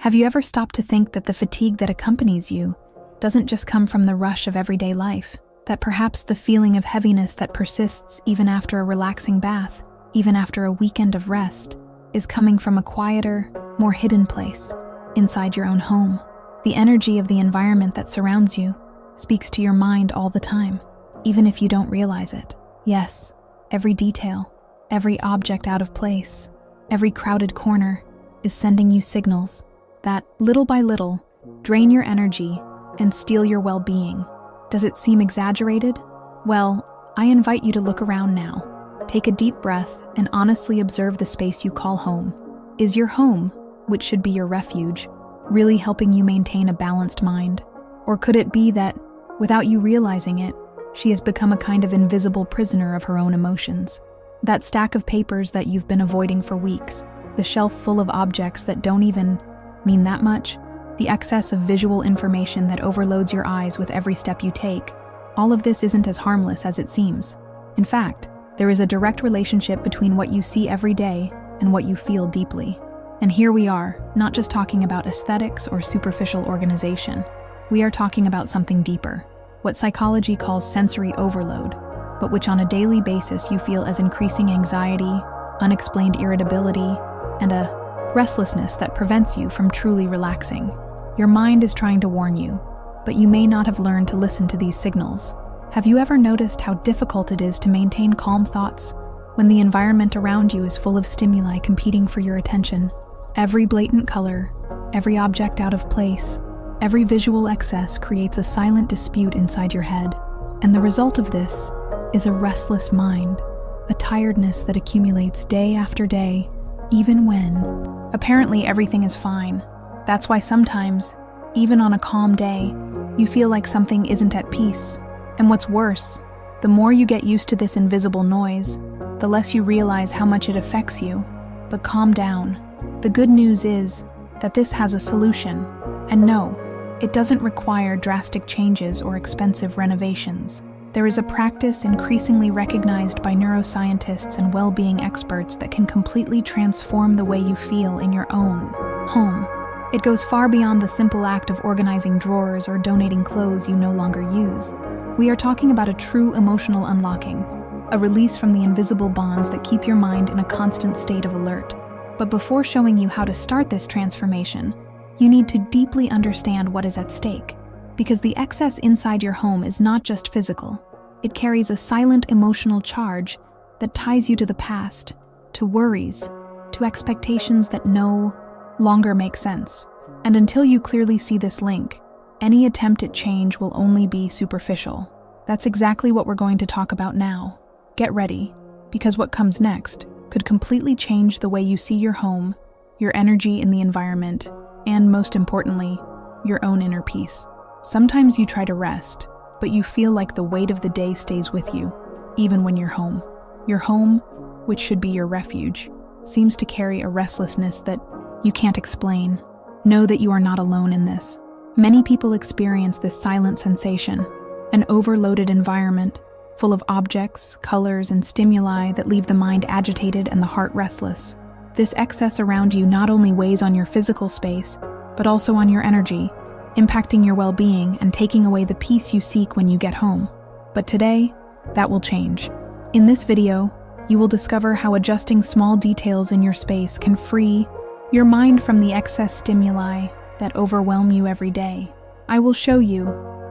Have you ever stopped to think that the fatigue that accompanies you doesn't just come from the rush of everyday life? That perhaps the feeling of heaviness that persists even after a relaxing bath, even after a weekend of rest, is coming from a quieter, more hidden place, inside your own home. The energy of the environment that surrounds you speaks to your mind all the time, even if you don't realize it. Yes, every detail, every object out of place, every crowded corner is sending you signals that, little by little, drain your energy and steal your well-being. Does it seem exaggerated? Well, I invite you to look around now. Take a deep breath and honestly observe the space you call home. Is your home, which should be your refuge, really helping you maintain a balanced mind? Or could it be that, without you realizing it, she has become a kind of invisible prisoner of her own emotions? That stack of papers that you've been avoiding for weeks, the shelf full of objects that don't even mean that much, the excess of visual information that overloads your eyes with every step you take, all of this isn't as harmless as it seems. In fact, there is a direct relationship between what you see every day and what you feel deeply. And here we are, not just talking about aesthetics or superficial organization. We are talking about something deeper, what psychology calls sensory overload, but which on a daily basis you feel as increasing anxiety, unexplained irritability, and a restlessness that prevents you from truly relaxing. Your mind is trying to warn you, but you may not have learned to listen to these signals. Have you ever noticed how difficult it is to maintain calm thoughts when the environment around you is full of stimuli competing for your attention? Every blatant color, every object out of place, every visual excess creates a silent dispute inside your head, and the result of this is a restless mind, a tiredness that accumulates day after day, even when apparently everything is fine. That's why sometimes, even on a calm day, you feel like something isn't at peace. And what's worse, the more you get used to this invisible noise, the less you realize how much it affects you. But calm down. The good news is that this has a solution. And no, it doesn't require drastic changes or expensive renovations. There is a practice increasingly recognized by neuroscientists and well-being experts that can completely transform the way you feel in your own home. It goes far beyond the simple act of organizing drawers or donating clothes you no longer use. We are talking about a true emotional unlocking, a release from the invisible bonds that keep your mind in a constant state of alert. But before showing you how to start this transformation, you need to deeply understand what is at stake. Because the excess inside your home is not just physical. It carries a silent emotional charge that ties you to the past, to worries, to expectations that no longer make sense. And until you clearly see this link, any attempt at change will only be superficial. That's exactly what we're going to talk about now. Get ready, because what comes next could completely change the way you see your home, your energy in the environment, and most importantly, your own inner peace. Sometimes you try to rest, but you feel like the weight of the day stays with you, even when you're home. Your home, which should be your refuge, seems to carry a restlessness that you can't explain. Know that you are not alone in this. Many people experience this silent sensation, an overloaded environment full of objects, colors, and stimuli that leave the mind agitated and the heart restless. This excess around you not only weighs on your physical space, but also on your energy, impacting your well-being and taking away the peace you seek when you get home. But today, that will change. In this video, you will discover how adjusting small details in your space can free your mind from the excess stimuli that overwhelm you every day. I will show you,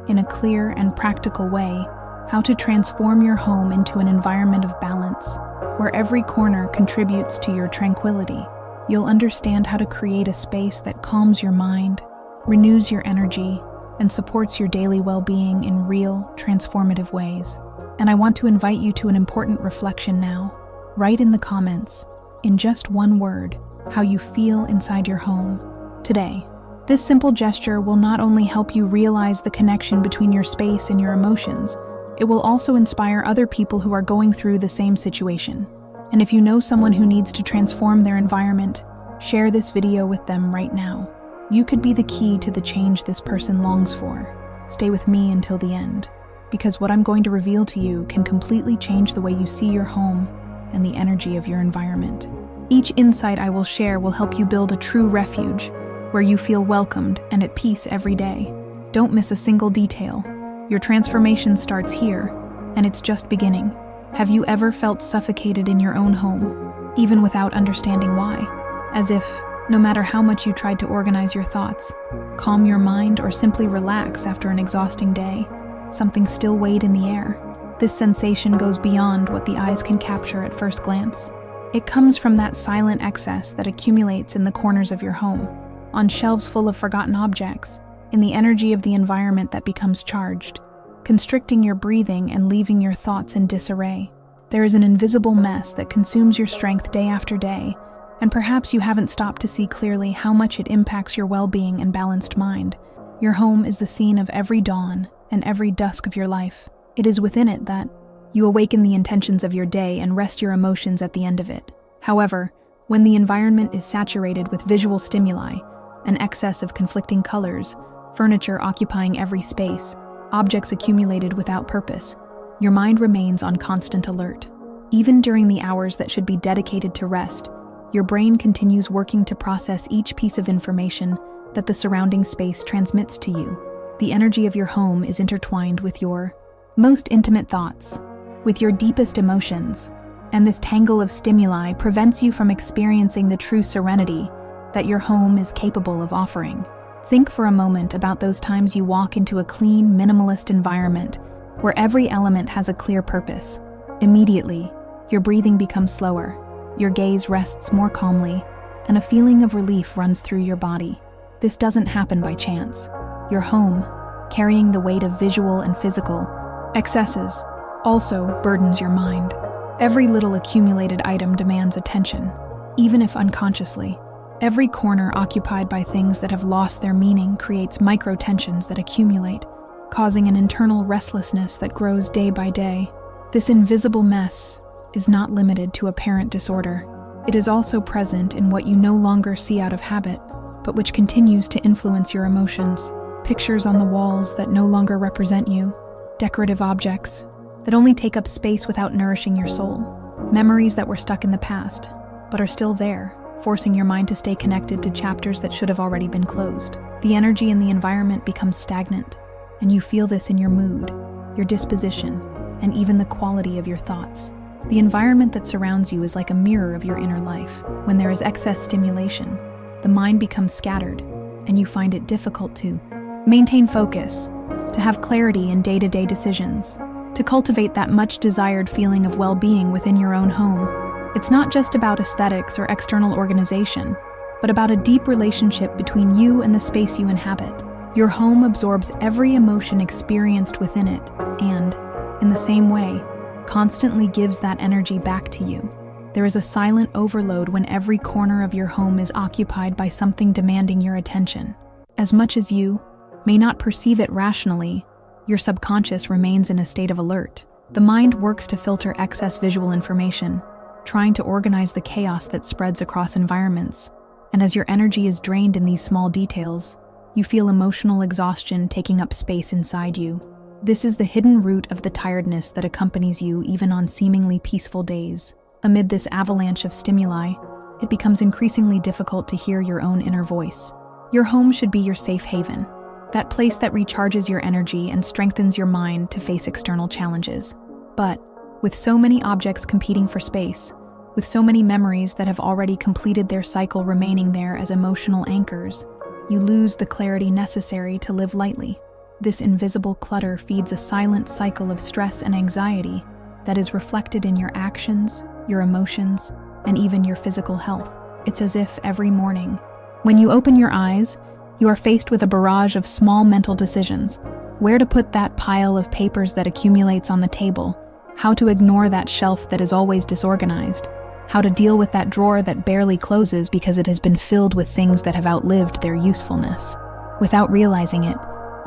in a clear and practical way, how to transform your home into an environment of balance, where every corner contributes to your tranquility. You'll understand how to create a space that calms your mind, renews your energy, and supports your daily well-being in real, transformative ways. And I want to invite you to an important reflection now. Write in the comments, in just one word, how you feel inside your home today. This simple gesture will not only help you realize the connection between your space and your emotions, it will also inspire other people who are going through the same situation. And if you know someone who needs to transform their environment, share this video with them right now. You could be the key to the change this person longs for. Stay with me until the end, because what I'm going to reveal to you can completely change the way you see your home and the energy of your environment. Each insight I will share will help you build a true refuge, where you feel welcomed and at peace every day. Don't miss a single detail. Your transformation starts here, and it's just beginning. Have you ever felt suffocated in your own home, even without understanding why? As if, no matter how much you tried to organize your thoughts, calm your mind, or simply relax after an exhausting day, something still weighed in the air. This sensation goes beyond what the eyes can capture at first glance. It comes from that silent excess that accumulates in the corners of your home, on shelves full of forgotten objects, in the energy of the environment that becomes charged, constricting your breathing and leaving your thoughts in disarray. There is an invisible mess that consumes your strength day after day, and perhaps you haven't stopped to see clearly how much it impacts your well-being and balanced mind. Your home is the scene of every dawn and every dusk of your life. It is within it that you awaken the intentions of your day and rest your emotions at the end of it. However, when the environment is saturated with visual stimuli, an excess of conflicting colors, furniture occupying every space, objects accumulated without purpose, your mind remains on constant alert. Even during the hours that should be dedicated to rest, your brain continues working to process each piece of information that the surrounding space transmits to you. The energy of your home is intertwined with your most intimate thoughts, with your deepest emotions, and this tangle of stimuli prevents you from experiencing the true serenity that your home is capable of offering. Think for a moment about those times you walk into a clean, minimalist environment where every element has a clear purpose. Immediately, your breathing becomes slower, your gaze rests more calmly, and a feeling of relief runs through your body. This doesn't happen by chance. Your home, carrying the weight of visual and physical excesses, also burdens your mind. Every little accumulated item demands attention, even if unconsciously. Every corner occupied by things that have lost their meaning creates micro-tensions that accumulate, causing an internal restlessness that grows day by day. This invisible mess is not limited to apparent disorder. It is also present in what you no longer see out of habit, but which continues to influence your emotions. Pictures on the walls that no longer represent you, decorative objects that only take up space without nourishing your soul, memories that were stuck in the past, but are still there, forcing your mind to stay connected to chapters that should have already been closed. The energy in the environment becomes stagnant, and you feel this in your mood, your disposition, and even the quality of your thoughts. The environment that surrounds you is like a mirror of your inner life. When there is excess stimulation, the mind becomes scattered, and you find it difficult to maintain focus, to have clarity in day-to-day decisions, to cultivate that much-desired feeling of well-being within your own home. It's not just about aesthetics or external organization, but about a deep relationship between you and the space you inhabit. Your home absorbs every emotion experienced within it and, in the same way, constantly gives that energy back to you. There is a silent overload when every corner of your home is occupied by something demanding your attention. As much as you may not perceive it rationally, your subconscious remains in a state of alert. The mind works to filter excess visual information, trying to organize the chaos that spreads across environments. And as your energy is drained in these small details, you feel emotional exhaustion taking up space inside you. This is the hidden root of the tiredness that accompanies you even on seemingly peaceful days. Amid this avalanche of stimuli, it becomes increasingly difficult to hear your own inner voice. Your home should be your safe haven, that place that recharges your energy and strengthens your mind to face external challenges. But, with so many objects competing for space, with so many memories that have already completed their cycle remaining there as emotional anchors, you lose the clarity necessary to live lightly. This invisible clutter feeds a silent cycle of stress and anxiety that is reflected in your actions, your emotions, and even your physical health. It's as if every morning, when you open your eyes, you are faced with a barrage of small mental decisions: where to put that pile of papers that accumulates on the table, how to ignore that shelf that is always disorganized, how to deal with that drawer that barely closes because it has been filled with things that have outlived their usefulness. Without realizing it,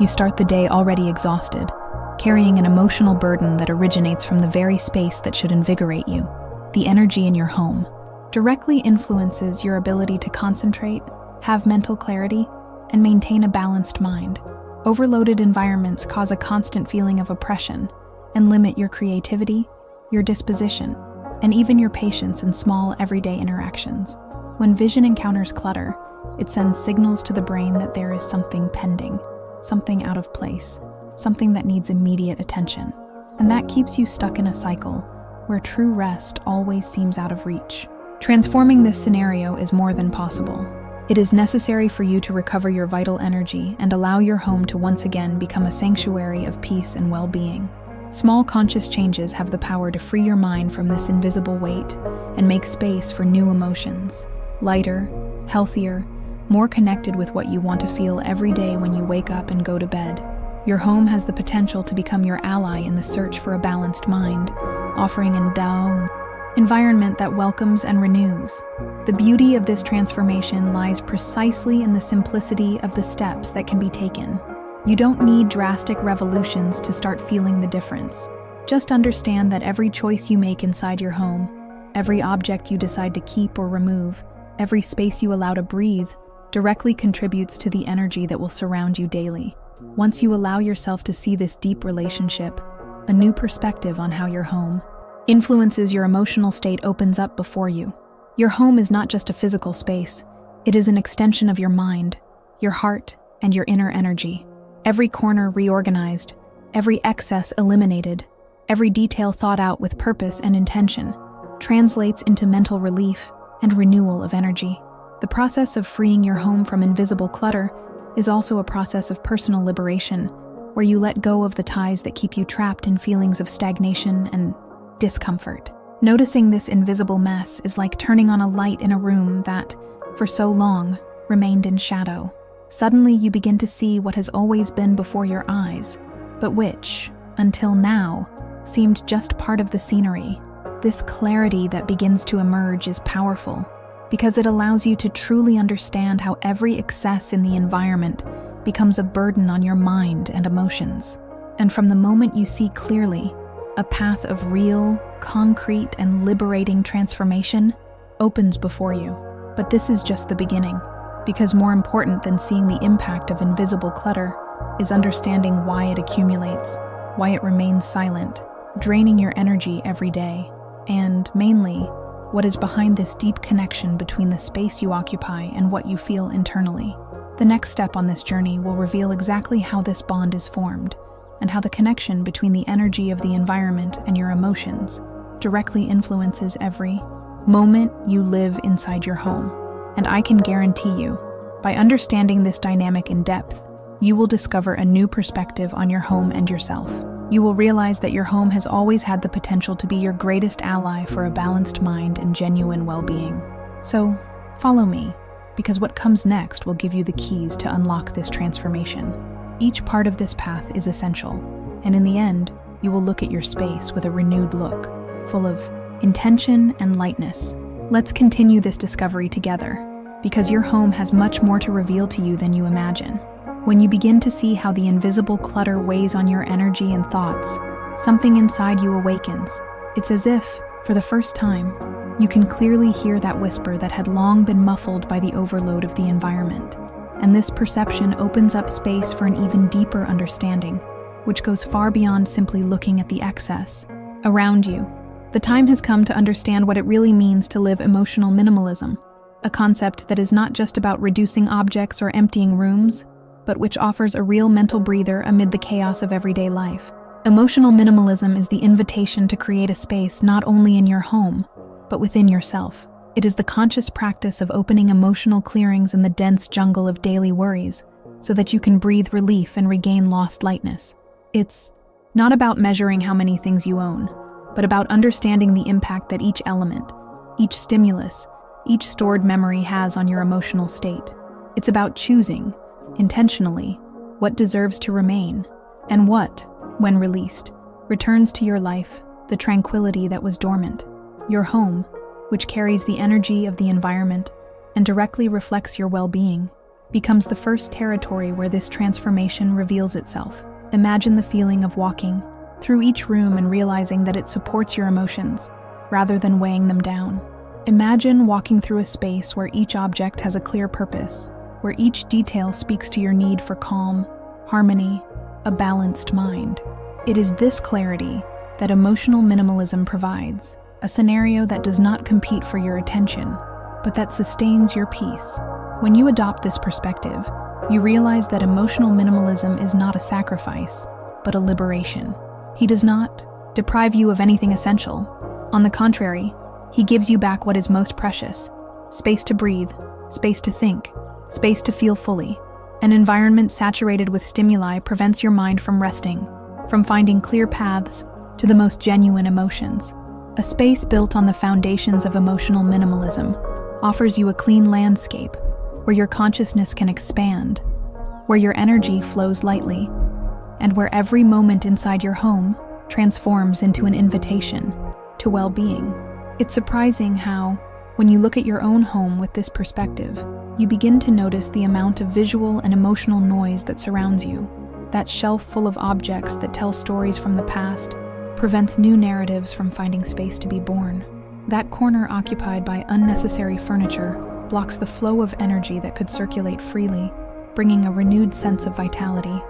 you start the day already exhausted, carrying an emotional burden that originates from the very space that should invigorate you. The energy in your home directly influences your ability to concentrate, have mental clarity, and maintain a balanced mind. Overloaded environments cause a constant feeling of oppression and limit your creativity, your disposition, and even your patience in small, everyday interactions. When vision encounters clutter, It sends signals to the brain that there is something pending, something out of place, something that needs immediate attention. And that keeps you stuck in a cycle where true rest always seems out of reach. Transforming this scenario is more than possible. It is necessary for you to recover your vital energy and allow your home to once again become a sanctuary of peace and well-being. Small conscious changes have the power to free your mind from this invisible weight and make space for new emotions, lighter, healthier, more connected with what you want to feel every day when you wake up and go to bed. Your home has the potential to become your ally in the search for a balanced mind, offering an environment that welcomes and renews. The beauty of this transformation lies precisely in the simplicity of the steps that can be taken. You don't need drastic revolutions to start feeling the difference. Just understand that every choice you make inside your home, every object you decide to keep or remove, every space you allow to breathe, directly contributes to the energy that will surround you daily. Once you allow yourself to see this deep relationship, a new perspective on how your home influences your emotional state opens up before you. Your home is not just a physical space. It is an extension of your mind, your heart, and your inner energy. Every corner reorganized, every excess eliminated, every detail thought out with purpose and intention, translates into mental relief and renewal of energy. The process of freeing your home from invisible clutter is also a process of personal liberation, where you let go of the ties that keep you trapped in feelings of stagnation and discomfort. Noticing this invisible mess is like turning on a light in a room that, for so long, remained in shadow. Suddenly you begin to see what has always been before your eyes, but which, until now, seemed just part of the scenery. This clarity that begins to emerge is powerful, because it allows you to truly understand how every excess in the environment becomes a burden on your mind and emotions. And from the moment you see clearly, a path of real, concrete, and liberating transformation opens before you. But this is just the beginning, because more important than seeing the impact of invisible clutter is understanding why it accumulates, why it remains silent, draining your energy every day, and, mainly, what is behind this deep connection between the space you occupy and what you feel internally. The next step on this journey will reveal exactly how this bond is formed, and how the connection between the energy of the environment and your emotions directly influences every moment you live inside your home. And I can guarantee you, by understanding this dynamic in depth, you will discover a new perspective on your home and yourself. You will realize that your home has always had the potential to be your greatest ally for a balanced mind and genuine well-being. So, follow me, because what comes next will give you the keys to unlock this transformation. Each part of this path is essential, and in the end, you will look at your space with a renewed look, full of intention and lightness. Let's continue this discovery together, because your home has much more to reveal to you than you imagine. When you begin to see how the invisible clutter weighs on your energy and thoughts, something inside you awakens. It's as if, for the first time, you can clearly hear that whisper that had long been muffled by the overload of the environment. And this perception opens up space for an even deeper understanding, which goes far beyond simply looking at the excess around you. The time has come to understand what it really means to live emotional minimalism, a concept that is not just about reducing objects or emptying rooms, but which offers a real mental breather amid the chaos of everyday life. Emotional minimalism is the invitation to create a space not only in your home, but within yourself. It is the conscious practice of opening emotional clearings in the dense jungle of daily worries, so that you can breathe relief and regain lost lightness. It's not about measuring how many things you own, but about understanding the impact that each element, each stimulus, each stored memory has on your emotional state. It's about choosing, intentionally, what deserves to remain, and what, when released, returns to your life the tranquility that was dormant. Your home, which carries the energy of the environment and directly reflects your well-being, becomes the first territory where this transformation reveals itself. Imagine the feeling of walking through each room and realizing that it supports your emotions, rather than weighing them down. Imagine walking through a space where each object has a clear purpose, where each detail speaks to your need for calm, harmony, a balanced mind. It is this clarity that emotional minimalism provides, a scenario that does not compete for your attention, but that sustains your peace. When you adopt this perspective, you realize that emotional minimalism is not a sacrifice, but a liberation. He does not deprive you of anything essential. On the contrary, he gives you back what is most precious: space to breathe, space to think, space to feel fully. An environment saturated with stimuli prevents your mind from resting, from finding clear paths to the most genuine emotions. A space built on the foundations of emotional minimalism offers you a clean landscape where your consciousness can expand, where your energy flows lightly, and where every moment inside your home transforms into an invitation to well-being. It's surprising how, when you look at your own home with this perspective, you begin to notice the amount of visual and emotional noise that surrounds you. That shelf full of objects that tell stories from the past prevents new narratives from finding space to be born. That corner occupied by unnecessary furniture blocks the flow of energy that could circulate freely, bringing a renewed sense of vitality.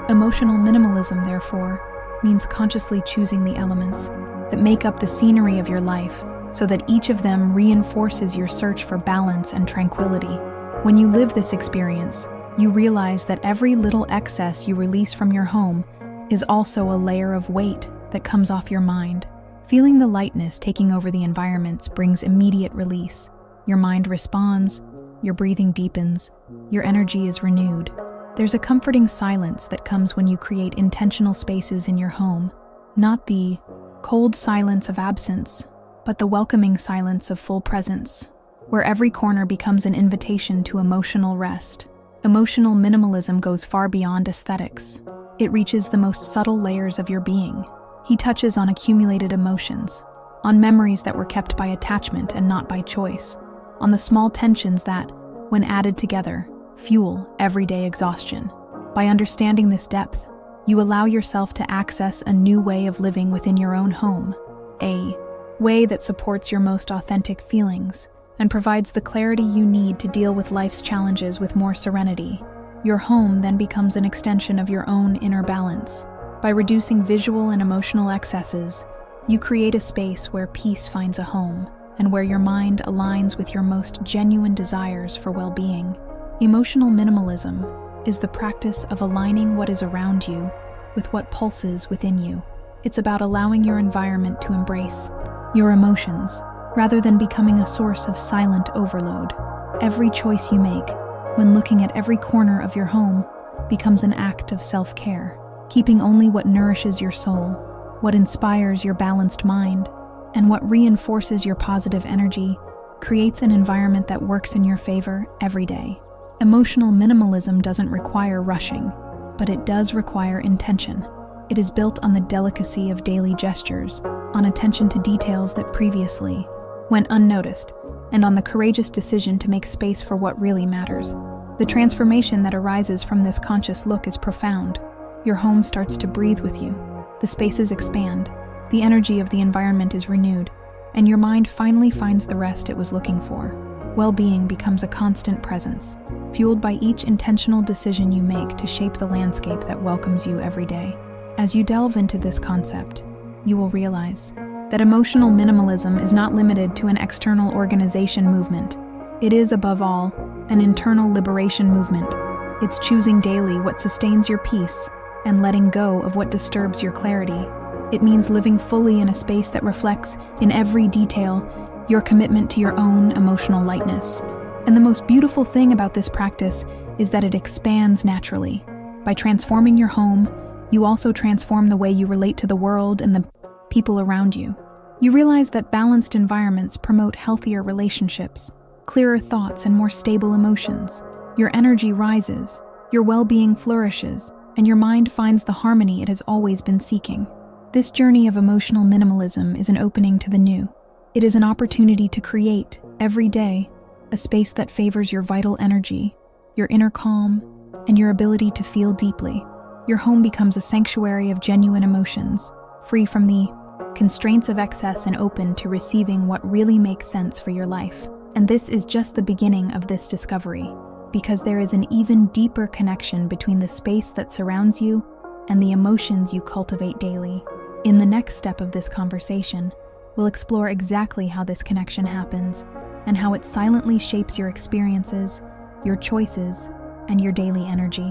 Emotional minimalism, therefore, means consciously choosing the elements that make up the scenery of your life so that each of them reinforces your search for balance and tranquility. When you live this experience, you realize that every little excess you release from your home is also a layer of weight that comes off your mind. Feeling the lightness taking over the environments brings immediate release. Your mind responds, your breathing deepens, your energy is renewed. There's a comforting silence that comes when you create intentional spaces in your home, not the cold silence of absence, but the welcoming silence of full presence, where every corner becomes an invitation to emotional rest. Emotional minimalism goes far beyond aesthetics. It reaches the most subtle layers of your being. He touches on accumulated emotions, on memories that were kept by attachment and not by choice, on the small tensions that, when added together, fuel everyday exhaustion. By understanding this depth, you allow yourself to access a new way of living within your own home, a way that supports your most authentic feelings and provides the clarity you need to deal with life's challenges with more serenity. Your home then becomes an extension of your own inner balance. By reducing visual and emotional excesses, you create a space where peace finds a home and where your mind aligns with your most genuine desires for well-being. Emotional minimalism is the practice of aligning what is around you with what pulses within you. It's about allowing your environment to embrace your emotions, rather than becoming a source of silent overload. Every choice you make, when looking at every corner of your home, becomes an act of self-care, keeping only what nourishes your soul, what inspires your balanced mind, and what reinforces your positive energy, creates an environment that works in your favor every day. Emotional minimalism doesn't require rushing, but it does require intention. It is built on the delicacy of daily gestures, on attention to details that previously went unnoticed, and on the courageous decision to make space for what really matters. The transformation that arises from this conscious look is profound. Your home starts to breathe with you. The spaces expand, the energy of the environment is renewed, and your mind finally finds the rest it was looking for. Well-being becomes a constant presence, fueled by each intentional decision you make to shape the landscape that welcomes you every day. As you delve into this concept, you will realize that emotional minimalism is not limited to an external organization movement. It is, above all, an internal liberation movement. It's choosing daily what sustains your peace and letting go of what disturbs your clarity. It means living fully in a space that reflects, in every detail, your commitment to your own emotional lightness. And the most beautiful thing about this practice is that it expands naturally. By transforming your home, you also transform the way you relate to the world and the people around you. You realize that balanced environments promote healthier relationships, clearer thoughts, and more stable emotions. Your energy rises, your well-being flourishes, and your mind finds the harmony it has always been seeking. This journey of emotional minimalism is an opening to the new. It is an opportunity to create, every day, a space that favors your vital energy, your inner calm, and your ability to feel deeply. Your home becomes a sanctuary of genuine emotions, free from the constraints of excess and open to receiving what really makes sense for your life. And this is just the beginning of this discovery, because there is an even deeper connection between the space that surrounds you and the emotions you cultivate daily. In the next step of this conversation, we'll explore exactly how this connection happens and how it silently shapes your experiences, your choices, and your daily energy.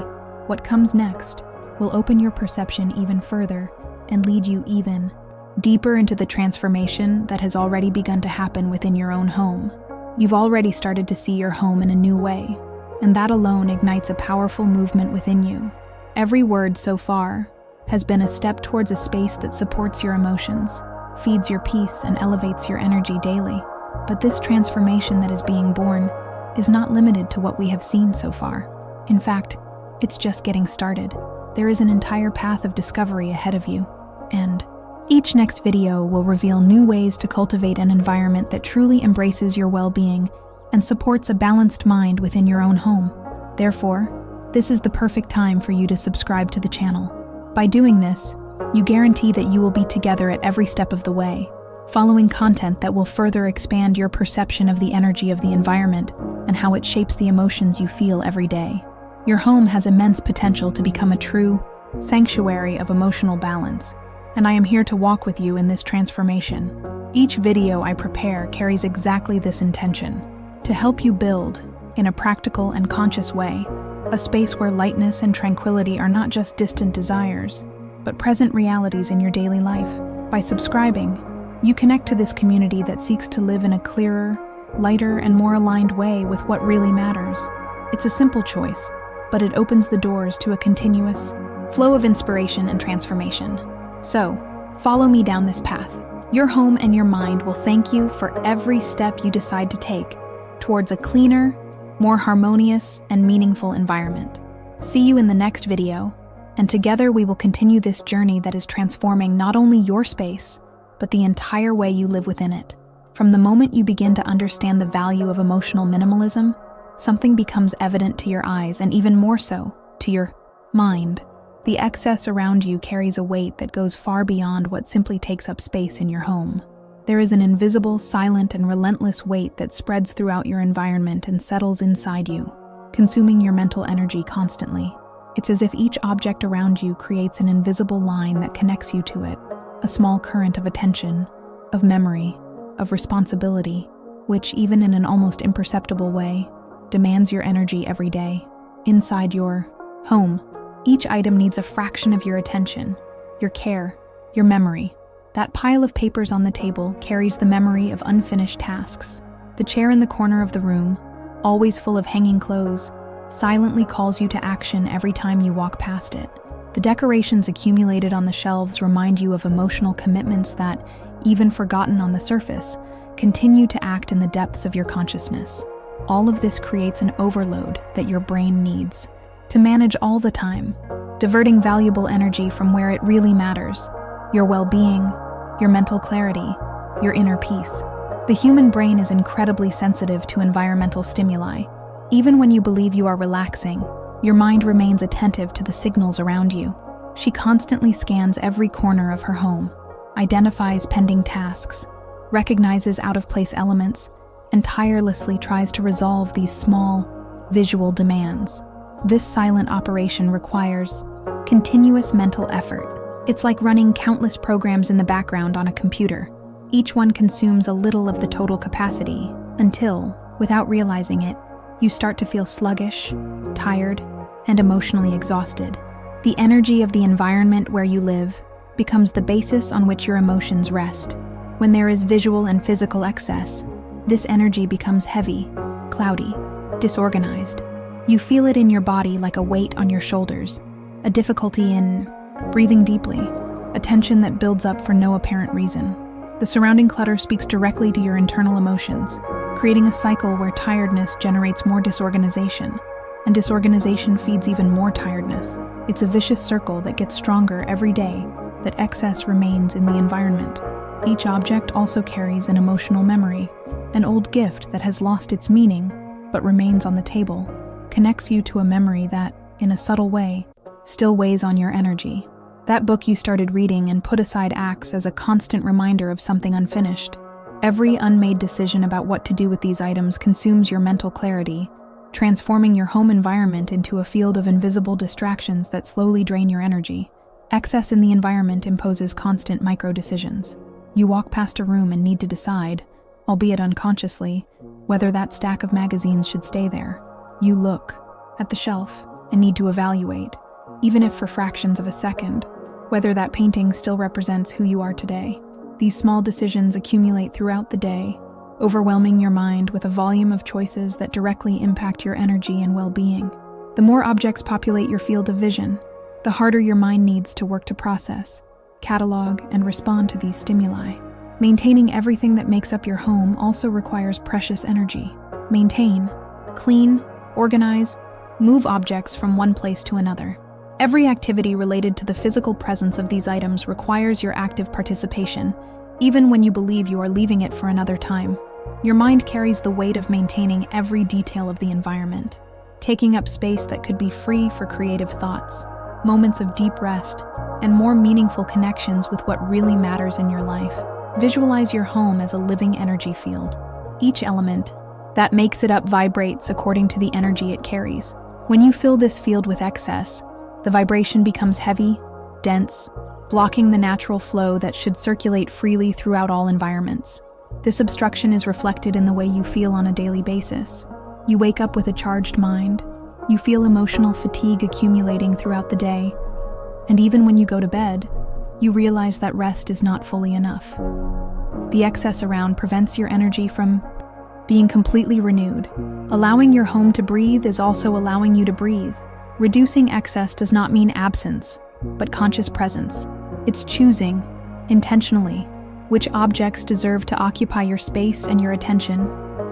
What comes next will open your perception even further and lead you even deeper into the transformation that has already begun to happen within your own home. You've already started to see your home in a new way, and that alone ignites a powerful movement within you. Every word so far has been a step towards a space that supports your emotions, feeds your peace, and elevates your energy daily. But this transformation that is being born is not limited to what we have seen so far. In fact, it's just getting started. There is an entire path of discovery ahead of you, and each next video will reveal new ways to cultivate an environment that truly embraces your well-being and supports a balanced mind within your own home. Therefore, this is the perfect time for you to subscribe to the channel. By doing this, you guarantee that you will be together at every step of the way, following content that will further expand your perception of the energy of the environment and how it shapes the emotions you feel every day. Your home has immense potential to become a true sanctuary of emotional balance, and I am here to walk with you in this transformation. Each video I prepare carries exactly this intention: to help you build, in a practical and conscious way, a space where lightness and tranquility are not just distant desires, but present realities in your daily life. By subscribing, you connect to this community that seeks to live in a clearer, lighter, and more aligned way with what really matters. It's a simple choice, but it opens the doors to a continuous flow of inspiration and transformation. So, follow me down this path. Your home and your mind will thank you for every step you decide to take towards a cleaner, more harmonious, and meaningful environment. See you in the next video, and together we will continue this journey that is transforming not only your space, but the entire way you live within it. From the moment you begin to understand the value of emotional minimalism, something becomes evident to your eyes, and even more so, to your mind. The excess around you carries a weight that goes far beyond what simply takes up space in your home. There is an invisible, silent, and relentless weight that spreads throughout your environment and settles inside you, consuming your mental energy constantly. It's as if each object around you creates an invisible line that connects you to it, a small current of attention, of memory, of responsibility, which, even in an almost imperceptible way, demands your energy every day. Inside your home, each item needs a fraction of your attention, your care, your memory. That pile of papers on the table carries the memory of unfinished tasks. The chair in the corner of the room, always full of hanging clothes, silently calls you to action every time you walk past it. The decorations accumulated on the shelves remind you of emotional commitments that, even forgotten on the surface, continue to act in the depths of your consciousness. All of this creates an overload that your brain needs to manage all the time, diverting valuable energy from where it really matters: your well-being, your mental clarity, your inner peace. The human brain is incredibly sensitive to environmental stimuli. Even when you believe you are relaxing, your mind remains attentive to the signals around you. She constantly scans every corner of her home, identifies pending tasks, recognizes out-of-place elements, and tirelessly tries to resolve these small, visual demands. This silent operation requires continuous mental effort. It's like running countless programs in the background on a computer. Each one consumes a little of the total capacity until, without realizing it, you start to feel sluggish, tired, and emotionally exhausted. The energy of the environment where you live becomes the basis on which your emotions rest. When there is visual and physical excess, this energy becomes heavy, cloudy, disorganized. You feel it in your body like a weight on your shoulders, a difficulty in breathing deeply, a tension that builds up for no apparent reason. The surrounding clutter speaks directly to your internal emotions, creating a cycle where tiredness generates more disorganization, and disorganization feeds even more tiredness. It's a vicious circle that gets stronger every day that excess remains in the environment. Each object also carries an emotional memory, an old gift that has lost its meaning but remains on the table, connects you to a memory that, in a subtle way, still weighs on your energy. That book you started reading and put aside acts as a constant reminder of something unfinished. Every unmade decision about what to do with these items consumes your mental clarity, transforming your home environment into a field of invisible distractions that slowly drain your energy. Excess in the environment imposes constant micro-decisions. You walk past a room and need to decide, albeit unconsciously, whether that stack of magazines should stay there. You look at the shelf and need to evaluate, even if for fractions of a second, whether that painting still represents who you are today. These small decisions accumulate throughout the day, overwhelming your mind with a volume of choices that directly impact your energy and well-being. The more objects populate your field of vision, the harder your mind needs to work to process, catalog, and respond to these stimuli. Maintaining everything that makes up your home also requires precious energy. Maintain, clean, organize, move objects from one place to another. Every activity related to the physical presence of these items requires your active participation, even when you believe you are leaving it for another time. Your mind carries the weight of maintaining every detail of the environment, taking up space that could be free for creative thoughts, moments of deep rest, and more meaningful connections with what really matters in your life. Visualize your home as a living energy field. Each element that makes it up vibrates according to the energy it carries. When you fill this field with excess, the vibration becomes heavy, dense, blocking the natural flow that should circulate freely throughout all environments. This obstruction is reflected in the way you feel on a daily basis. You wake up with a charged mind, you feel emotional fatigue accumulating throughout the day, and even when you go to bed, you realize that rest is not fully enough. The excess around prevents your energy from being completely renewed. Allowing your home to breathe is also allowing you to breathe. Reducing excess does not mean absence, but conscious presence. It's choosing, intentionally, which objects deserve to occupy your space and your attention,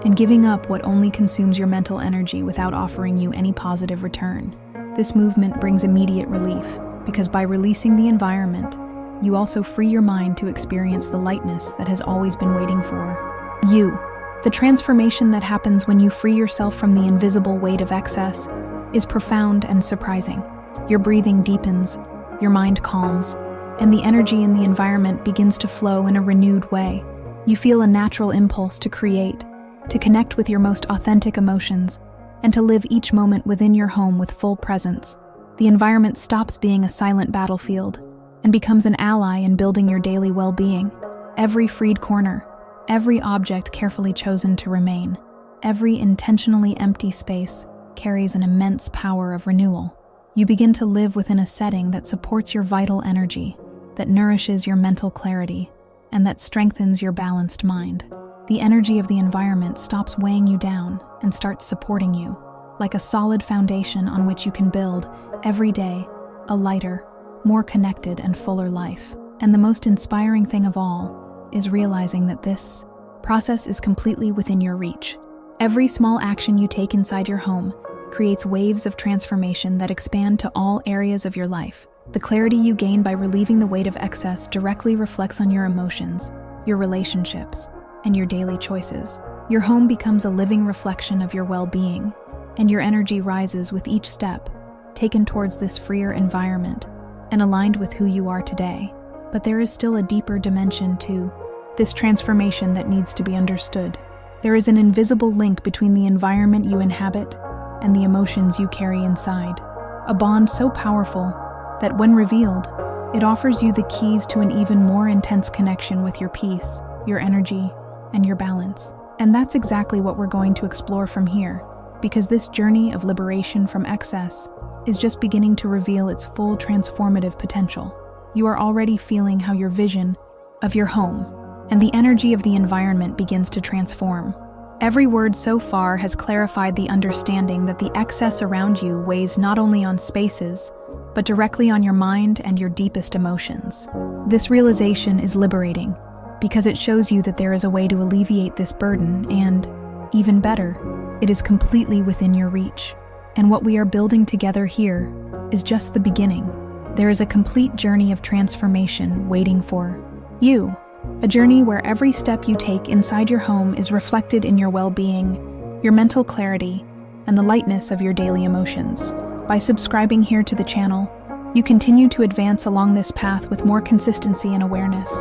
and giving up what only consumes your mental energy without offering you any positive return. This movement brings immediate relief, because by releasing the environment, you also free your mind to experience the lightness that has always been waiting for you. The transformation that happens when you free yourself from the invisible weight of excess is profound and surprising. Your breathing deepens, your mind calms, and the energy in the environment begins to flow in a renewed way. You feel a natural impulse to create, to connect with your most authentic emotions, and to live each moment within your home with full presence. The environment stops being a silent battlefield and becomes an ally in building your daily well-being. Every freed corner, every object carefully chosen to remain, every intentionally empty space carries an immense power of renewal. You begin to live within a setting that supports your vital energy, that nourishes your mental clarity, and that strengthens your balanced mind. The energy of the environment stops weighing you down and starts supporting you, like a solid foundation on which you can build, every day, a lighter, more connected and fuller life. And the most inspiring thing of all is realizing that this process is completely within your reach. Every small action you take inside your home creates waves of transformation that expand to all areas of your life. The clarity you gain by relieving the weight of excess directly reflects on your emotions, your relationships, and your daily choices. Your home becomes a living reflection of your well-being, and your energy rises with each step taken towards this freer environment and aligned with who you are today. But there is still a deeper dimension to this transformation that needs to be understood. There is an invisible link between the environment you inhabit and the emotions you carry inside, a bond so powerful that when revealed, it offers you the keys to an even more intense connection with your peace, your energy, and your balance. And that's exactly what we're going to explore from here, because this journey of liberation from excess is just beginning to reveal its full transformative potential. You are already feeling how your vision of your home and the energy of the environment begins to transform. Every word so far has clarified the understanding that the excess around you weighs not only on spaces, but directly on your mind and your deepest emotions. This realization is liberating, because it shows you that there is a way to alleviate this burden and, even better, it is completely within your reach. And what we are building together here is just the beginning. There is a complete journey of transformation waiting for you. A journey where every step you take inside your home is reflected in your well-being, your mental clarity, and the lightness of your daily emotions. By subscribing here to the channel, you continue to advance along this path with more consistency and awareness.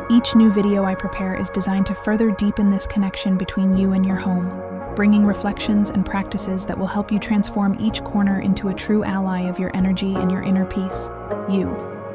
Each new video I prepare is designed to further deepen this connection between you and your home, bringing reflections and practices that will help you transform each corner into a true ally of your energy and your inner peace. You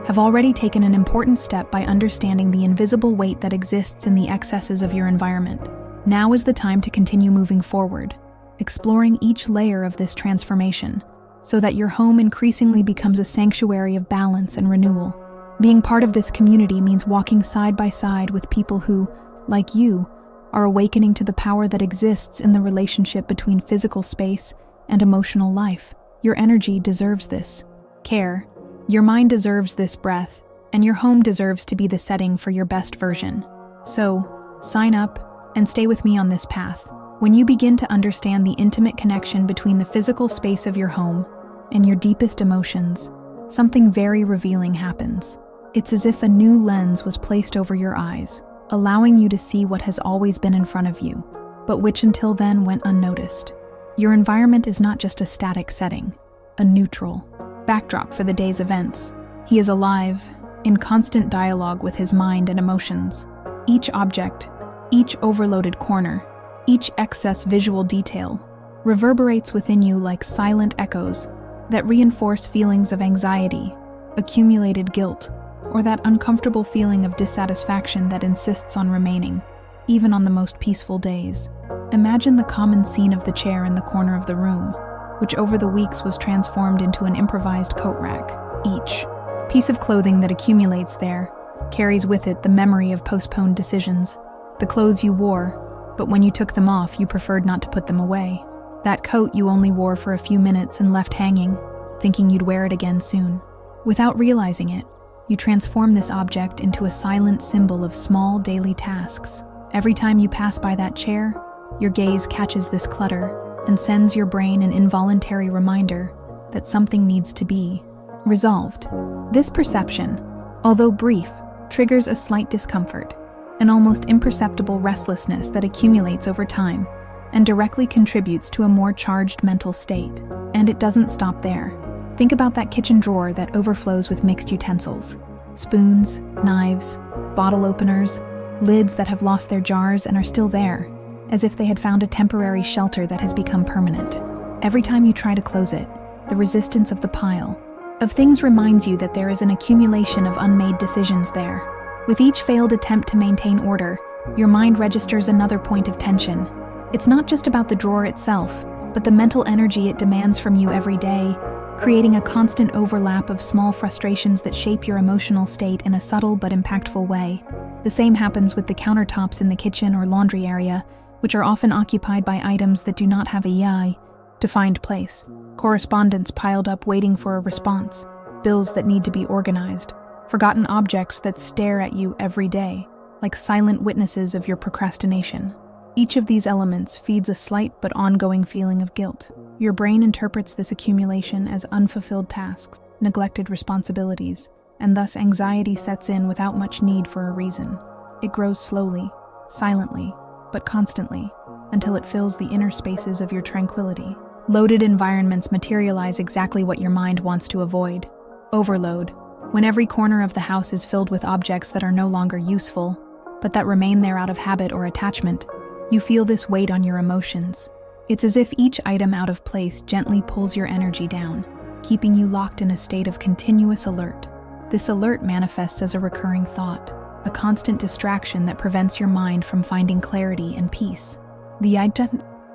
have already taken an important step by understanding the invisible weight that exists in the excesses of your environment. Now is the time to continue moving forward, exploring each layer of this transformation, so that your home increasingly becomes a sanctuary of balance and renewal. Being part of this community means walking side by side with people who, like you, are awakening to the power that exists in the relationship between physical space and emotional life. Your energy deserves this care, your mind deserves this breath, and your home deserves to be the setting for your best version. So, sign up and stay with me on this path. When you begin to understand the intimate connection between the physical space of your home and your deepest emotions, something very revealing happens. It's as if a new lens was placed over your eyes, allowing you to see what has always been in front of you, but which until then went unnoticed. Your environment is not just a static setting, a neutral backdrop for the day's events. He is alive, in constant dialogue with his mind and emotions. Each object, each overloaded corner, each excess visual detail reverberates within you like silent echoes that reinforce feelings of anxiety, accumulated guilt, or that uncomfortable feeling of dissatisfaction that insists on remaining, even on the most peaceful days. Imagine the common scene of the chair in the corner of the room, which over the weeks was transformed into an improvised coat rack. Each piece of clothing that accumulates there carries with it the memory of postponed decisions, the clothes you wore, but when you took them off, you preferred not to put them away. That coat you only wore for a few minutes and left hanging, thinking you'd wear it again soon. Without realizing it, you transform this object into a silent symbol of small daily tasks. Every time you pass by that chair, your gaze catches this clutter and sends your brain an involuntary reminder that something needs to be resolved. This perception, although brief, triggers a slight discomfort, an almost imperceptible restlessness that accumulates over time and directly contributes to a more charged mental state. And it doesn't stop there. Think about that kitchen drawer that overflows with mixed utensils. Spoons, knives, bottle openers, lids that have lost their jars and are still there, as if they had found a temporary shelter that has become permanent. Every time you try to close it, the resistance of the pile of things reminds you that there is an accumulation of unmade decisions there. With each failed attempt to maintain order, your mind registers another point of tension. It's not just about the drawer itself, but the mental energy it demands from you every day, creating a constant overlap of small frustrations that shape your emotional state in a subtle but impactful way. The same happens with the countertops in the kitchen or laundry area, which are often occupied by items that do not have a defined place. Correspondence piled up waiting for a response, bills that need to be organized, forgotten objects that stare at you every day, like silent witnesses of your procrastination. Each of these elements feeds a slight but ongoing feeling of guilt. Your brain interprets this accumulation as unfulfilled tasks, neglected responsibilities, and thus anxiety sets in without much need for a reason. It grows slowly, silently, but constantly, until it fills the inner spaces of your tranquility. Loaded environments materialize exactly what your mind wants to avoid: overload. When every corner of the house is filled with objects that are no longer useful, but that remain there out of habit or attachment, you feel this weight on your emotions. It's as if each item out of place gently pulls your energy down, keeping you locked in a state of continuous alert. This alert manifests as a recurring thought, a constant distraction that prevents your mind from finding clarity and peace. The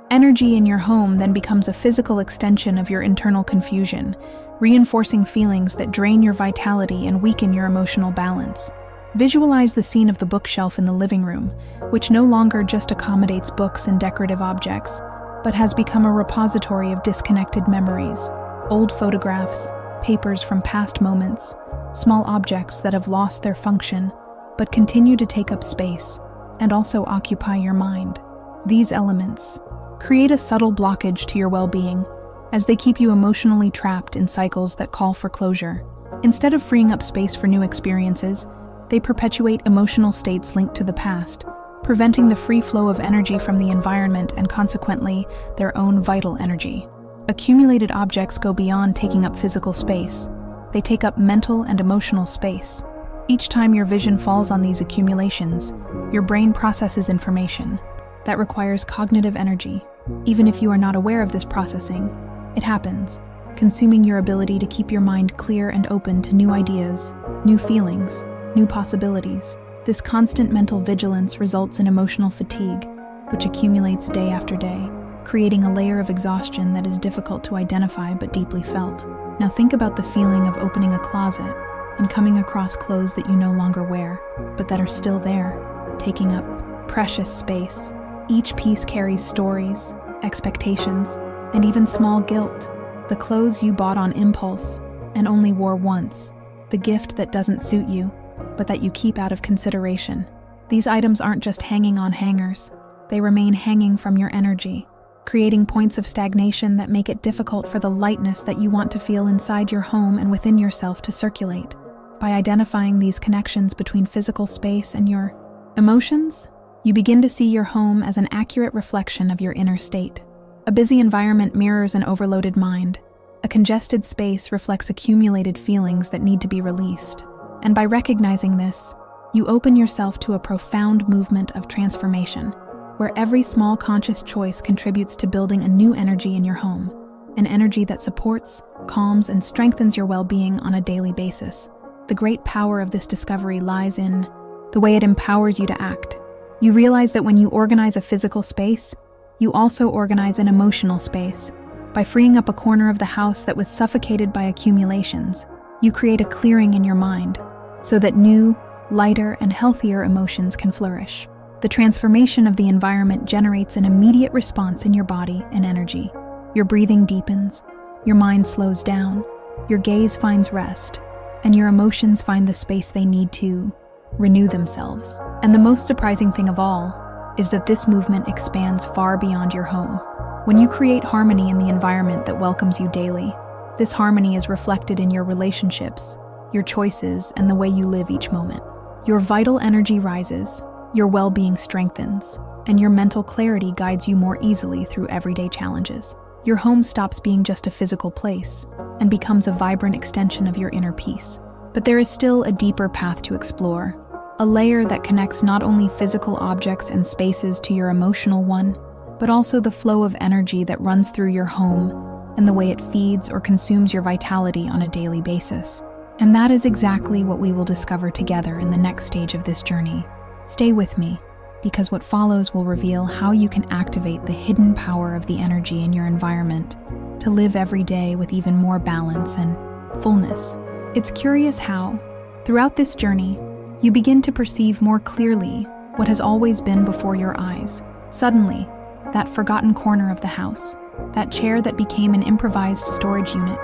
energy in your home then becomes a physical extension of your internal confusion, reinforcing feelings that drain your vitality and weaken your emotional balance. Visualize the scene of the bookshelf in the living room, which no longer just accommodates books and decorative objects, but has become a repository of disconnected memories, old photographs, papers from past moments, small objects that have lost their function, but continue to take up space and also occupy your mind. These elements create a subtle blockage to your well-being, as they keep you emotionally trapped in cycles that call for closure. Instead of freeing up space for new experiences, they perpetuate emotional states linked to the past, preventing the free flow of energy from the environment and consequently their own vital energy. Accumulated objects go beyond taking up physical space. They take up mental and emotional space. Each time your vision falls on these accumulations, your brain processes information that requires cognitive energy. Even if you are not aware of this processing, it happens, consuming your ability to keep your mind clear and open to new ideas, new feelings, new possibilities. This constant mental vigilance results in emotional fatigue, which accumulates day after day, creating a layer of exhaustion that is difficult to identify but deeply felt. Now think about the feeling of opening a closet and coming across clothes that you no longer wear, but that are still there, taking up precious space. Each piece carries stories, expectations, and even small guilt. The clothes you bought on impulse and only wore once, the gift that doesn't suit you, but that you keep out of consideration. These items aren't just hanging on hangers, they remain hanging from your energy, creating points of stagnation that make it difficult for the lightness that you want to feel inside your home and within yourself to circulate. By identifying these connections between physical space and your emotions, you begin to see your home as an accurate reflection of your inner state. A busy environment mirrors an overloaded mind. A congested space reflects accumulated feelings that need to be released. And by recognizing this, you open yourself to a profound movement of transformation, where every small conscious choice contributes to building a new energy in your home, an energy that supports, calms, and strengthens your well-being on a daily basis. The great power of this discovery lies in the way it empowers you to act. You realize that when you organize a physical space, you also organize an emotional space. By freeing up a corner of the house that was suffocated by accumulations, you create a clearing in your mind so that new, lighter, and healthier emotions can flourish. The transformation of the environment generates an immediate response in your body and energy. Your breathing deepens, your mind slows down, your gaze finds rest, and your emotions find the space they need to renew themselves. And the most surprising thing of all is that this movement expands far beyond your home. When you create harmony in the environment that welcomes you daily, this harmony is reflected in your relationships, your choices, and the way you live each moment. Your vital energy rises, your well-being strengthens, and your mental clarity guides you more easily through everyday challenges. Your home stops being just a physical place and becomes a vibrant extension of your inner peace. But there is still a deeper path to explore, a layer that connects not only physical objects and spaces to your emotional one, but also the flow of energy that runs through your home and the way it feeds or consumes your vitality on a daily basis. And that is exactly what we will discover together in the next stage of this journey. Stay with me, because what follows will reveal how you can activate the hidden power of the energy in your environment to live every day with even more balance and fullness. It's curious how, throughout this journey, you begin to perceive more clearly what has always been before your eyes. Suddenly, that forgotten corner of the house, that chair that became an improvised storage unit,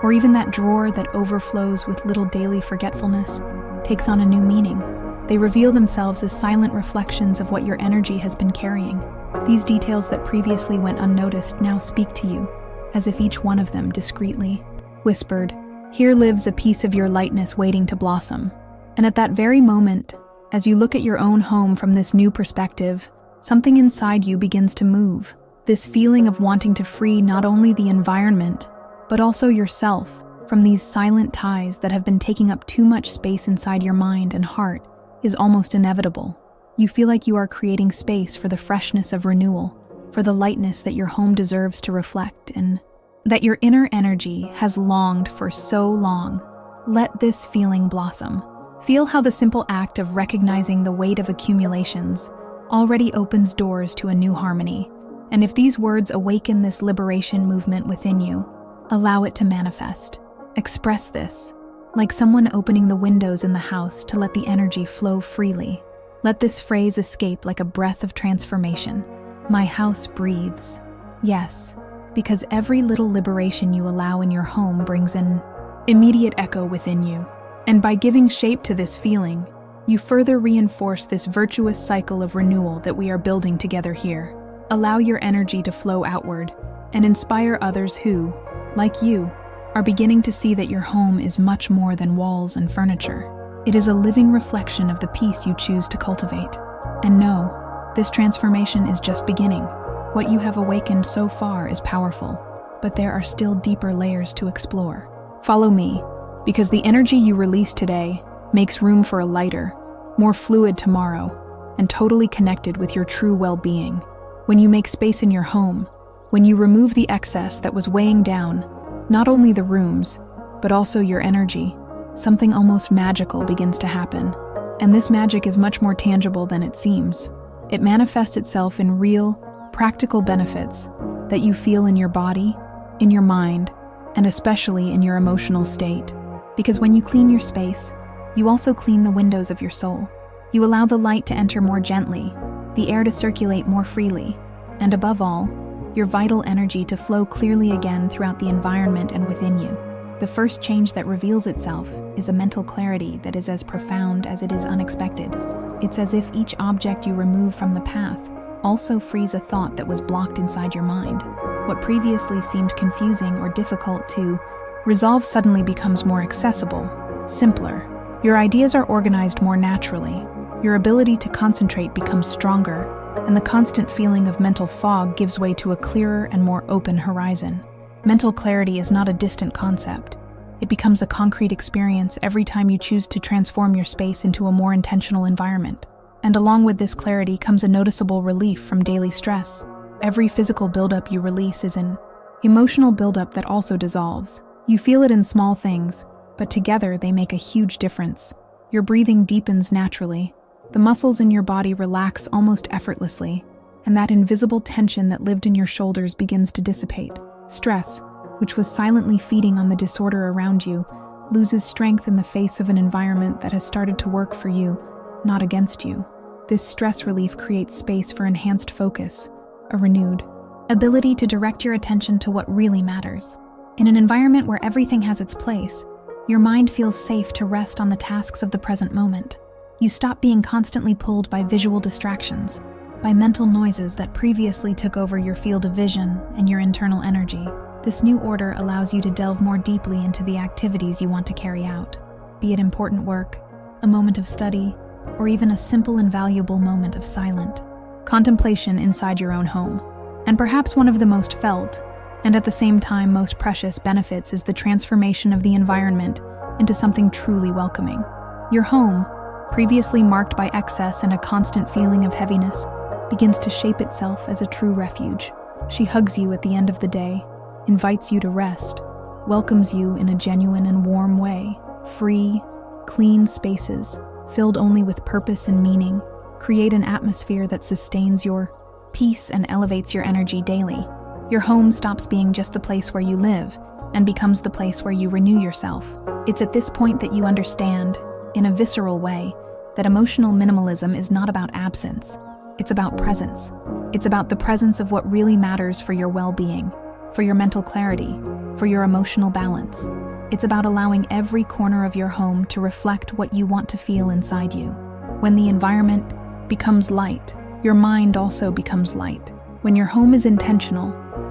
or even that drawer that overflows with little daily forgetfulness, takes on a new meaning. They reveal themselves as silent reflections of what your energy has been carrying. These details that previously went unnoticed now speak to you, as if each one of them discreetly whispered, "Here lives a piece of your lightness waiting to blossom." And at that very moment, as you look at your own home from this new perspective, something inside you begins to move. This feeling of wanting to free not only the environment, but also yourself from these silent ties that have been taking up too much space inside your mind and heart is almost inevitable. You feel like you are creating space for the freshness of renewal, for the lightness that your home deserves to reflect, and that your inner energy has longed for so long. Let this feeling blossom. Feel how the simple act of recognizing the weight of accumulations already opens doors to a new harmony. And if these words awaken this liberation movement within you, allow it to manifest. Express this, like someone opening the windows in the house to let the energy flow freely. Let this phrase escape like a breath of transformation. My house breathes. Yes, because every little liberation you allow in your home brings an immediate echo within you. And by giving shape to this feeling, you further reinforce this virtuous cycle of renewal that we are building together here. Allow your energy to flow outward and inspire others who, like you, are beginning to see that your home is much more than walls and furniture. It is a living reflection of the peace you choose to cultivate. And know, this transformation is just beginning. What you have awakened so far is powerful, but there are still deeper layers to explore. Follow me, because the energy you release today makes room for a lighter, more fluid tomorrow, and totally connected with your true well-being. When you make space in your home, when you remove the excess that was weighing down not only the rooms, but also your energy, something almost magical begins to happen. And this magic is much more tangible than it seems. It manifests itself in real, practical benefits that you feel in your body, in your mind, and especially in your emotional state. Because when you clean your space, you also clean the windows of your soul. You allow the light to enter more gently, the air to circulate more freely, and above all, your vital energy to flow clearly again throughout the environment and within you. The first change that reveals itself is a mental clarity that is as profound as it is unexpected. It's as if each object you remove from the path also frees a thought that was blocked inside your mind. What previously seemed confusing or difficult to resolve suddenly becomes more accessible, simpler. Your ideas are organized more naturally. Your ability to concentrate becomes stronger, and the constant feeling of mental fog gives way to a clearer and more open horizon. Mental clarity is not a distant concept. It becomes a concrete experience every time you choose to transform your space into a more intentional environment. And along with this clarity comes a noticeable relief from daily stress. Every physical buildup you release is an emotional buildup that also dissolves. You feel it in small things, but together they make a huge difference. Your breathing deepens naturally. The muscles in your body relax almost effortlessly, and that invisible tension that lived in your shoulders begins to dissipate. Stress, which was silently feeding on the disorder around you, loses strength in the face of an environment that has started to work for you, not against you. This stress relief creates space for enhanced focus, a renewed ability to direct your attention to what really matters. In an environment where everything has its place, your mind feels safe to rest on the tasks of the present moment. You stop being constantly pulled by visual distractions, by mental noises that previously took over your field of vision and your internal energy. This new order allows you to delve more deeply into the activities you want to carry out, be it important work, a moment of study, or even a simple and valuable moment of silent contemplation inside your own home. And perhaps one of the most felt, and at the same time most precious benefits is the transformation of the environment into something truly welcoming. Your home, previously marked by excess and a constant feeling of heaviness, begins to shape itself as a true refuge. She hugs you at the end of the day, invites you to rest, welcomes you in a genuine and warm way. Free, clean spaces, filled only with purpose and meaning, create an atmosphere that sustains your peace and elevates your energy daily. Your home stops being just the place where you live and becomes the place where you renew yourself. It's at this point that you understand, in a visceral way, that emotional minimalism is not about absence. It's about presence. It's about the presence of what really matters for your well-being, for your mental clarity, for your emotional balance. It's about allowing every corner of your home to reflect what you want to feel inside you. When the environment becomes light, your mind also becomes light. When your home is intentional,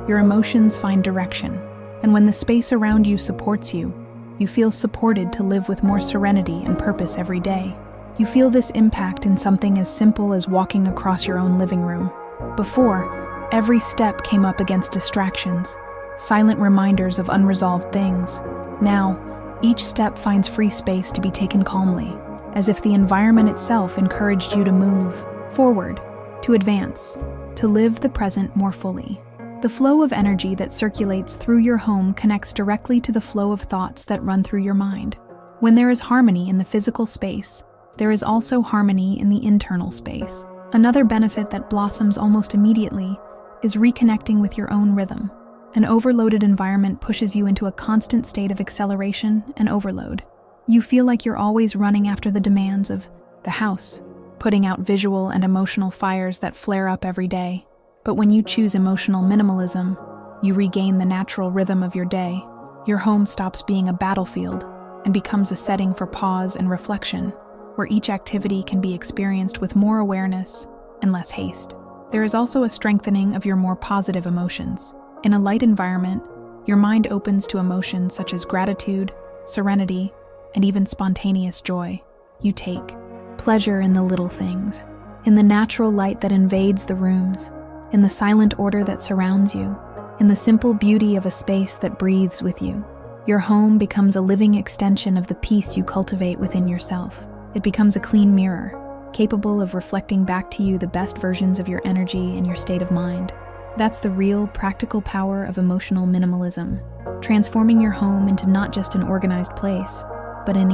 your emotions find direction. And when the space around you supports you, you feel supported to live with more serenity and purpose every day. You feel this impact in something as simple as walking across your own living room. Before, every step came up against distractions, silent reminders of unresolved things. Now, each step finds free space to be taken calmly, as if the environment itself encouraged you to move forward, to advance, to live the present more fully. The flow of energy that circulates through your home connects directly to the flow of thoughts that run through your mind. When there is harmony in the physical space, there is also harmony in the internal space. Another benefit that blossoms almost immediately is reconnecting with your own rhythm. An overloaded environment pushes you into a constant state of acceleration and overload. You feel like you're always running after the demands of the house, putting out visual and emotional fires that flare up every day. But when you choose emotional minimalism, you regain the natural rhythm of your day. Your home stops being a battlefield and becomes a setting for pause and reflection, where each activity can be experienced with more awareness and less haste. There is also a strengthening of your more positive emotions. In a light environment, your mind opens to emotions such as gratitude, serenity, and even spontaneous joy. You take pleasure in the little things, in the natural light that invades the rooms, in the silent order that surrounds you, in the simple beauty of a space that breathes with you. Your home becomes a living extension of the peace you cultivate within yourself. It becomes a clean mirror, capable of reflecting back to you the best versions of your energy and your state of mind. That's the real, practical power of emotional minimalism, transforming your home into not just an organized place, but an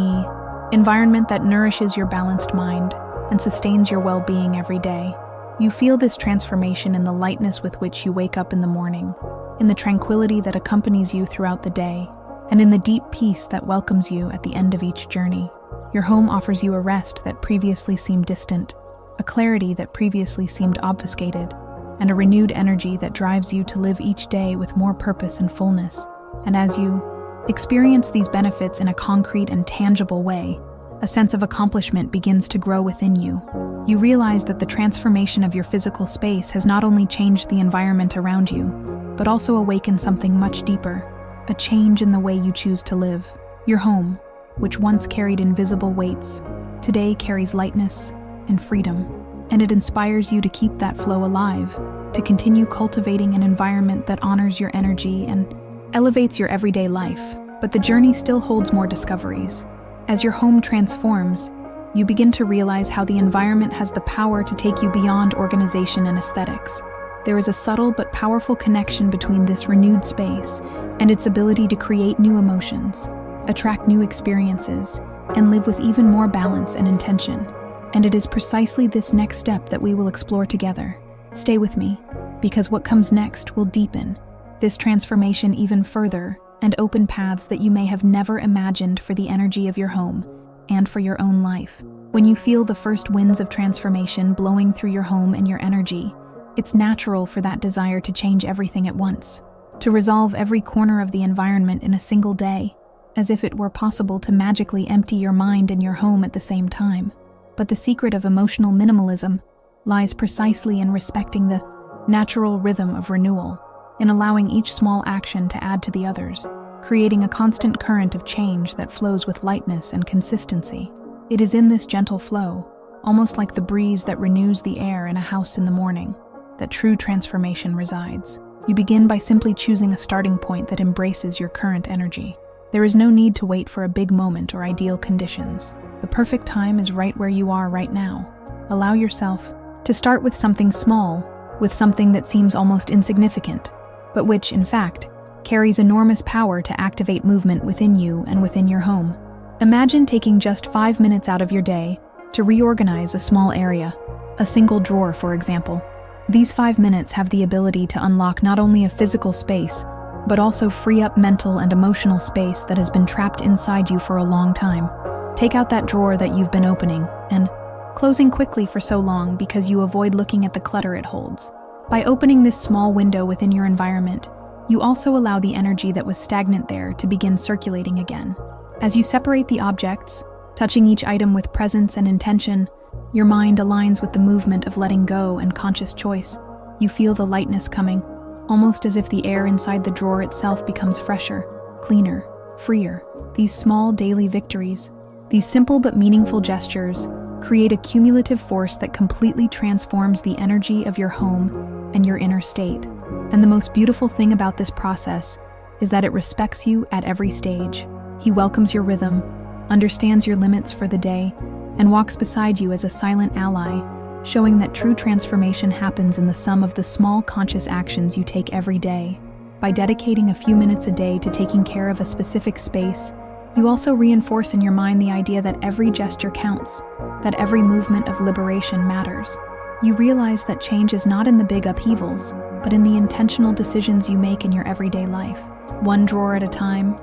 environment that nourishes your balanced mind and sustains your well-being every day. You feel this transformation in the lightness with which you wake up in the morning, in the tranquility that accompanies you throughout the day, and in the deep peace that welcomes you at the end of each journey. Your home offers you a rest that previously seemed distant, a clarity that previously seemed obfuscated, and a renewed energy that drives you to live each day with more purpose and fullness. And as you experience these benefits in a concrete and tangible way, a sense of accomplishment begins to grow within you. You realize that the transformation of your physical space has not only changed the environment around you, but also awakened something much deeper, a change in the way you choose to live. Your home, which once carried invisible weights, today carries lightness and freedom, and it inspires you to keep that flow alive, to continue cultivating an environment that honors your energy and elevates your everyday life. But the journey still holds more discoveries. As your home transforms, you begin to realize how the environment has the power to take you beyond organization and aesthetics. There is a subtle but powerful connection between this renewed space and its ability to create new emotions, attract new experiences, and live with even more balance and intention. And it is precisely this next step that we will explore together. Stay with me, because what comes next will deepen this transformation even further and open paths that you may have never imagined for the energy of your home and for your own life. When you feel the first winds of transformation blowing through your home and your energy, it's natural for that desire to change everything at once, to resolve every corner of the environment in a single day, as if it were possible to magically empty your mind and your home at the same time. But the secret of emotional minimalism lies precisely in respecting the natural rhythm of renewal, in allowing each small action to add to the others, creating a constant current of change that flows with lightness and consistency. It is in this gentle flow, almost like the breeze that renews the air in a house in the morning, that true transformation resides. You begin by simply choosing a starting point that embraces your current energy. There is no need to wait for a big moment or ideal conditions. The perfect time is right where you are right now. Allow yourself to start with something small, with something that seems almost insignificant, but which, in fact, carries enormous power to activate movement within you and within your home. Imagine taking just 5 minutes out of your day to reorganize a small area, a single drawer, for example. These 5 minutes have the ability to unlock not only a physical space, but also free up mental and emotional space that has been trapped inside you for a long time. Take out that drawer that you've been opening and closing quickly for so long because you avoid looking at the clutter it holds. By opening this small window within your environment, you also allow the energy that was stagnant there to begin circulating again. As you separate the objects, touching each item with presence and intention, your mind aligns with the movement of letting go and conscious choice. You feel the lightness coming, almost as if the air inside the drawer itself becomes fresher, cleaner, freer. These small daily victories, these simple but meaningful gestures, create a cumulative force that completely transforms the energy of your home and your inner state. And the most beautiful thing about this process is that it respects you at every stage. He welcomes your rhythm, understands your limits for the day, and walks beside you as a silent ally, showing that true transformation happens in the sum of the small conscious actions you take every day. By dedicating a few minutes a day to taking care of a specific space, you also reinforce in your mind the idea that every gesture counts, that every movement of liberation matters. You realize that change is not in the big upheavals, but in the intentional decisions you make in your everyday life. One drawer at a time,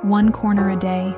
one corner a day,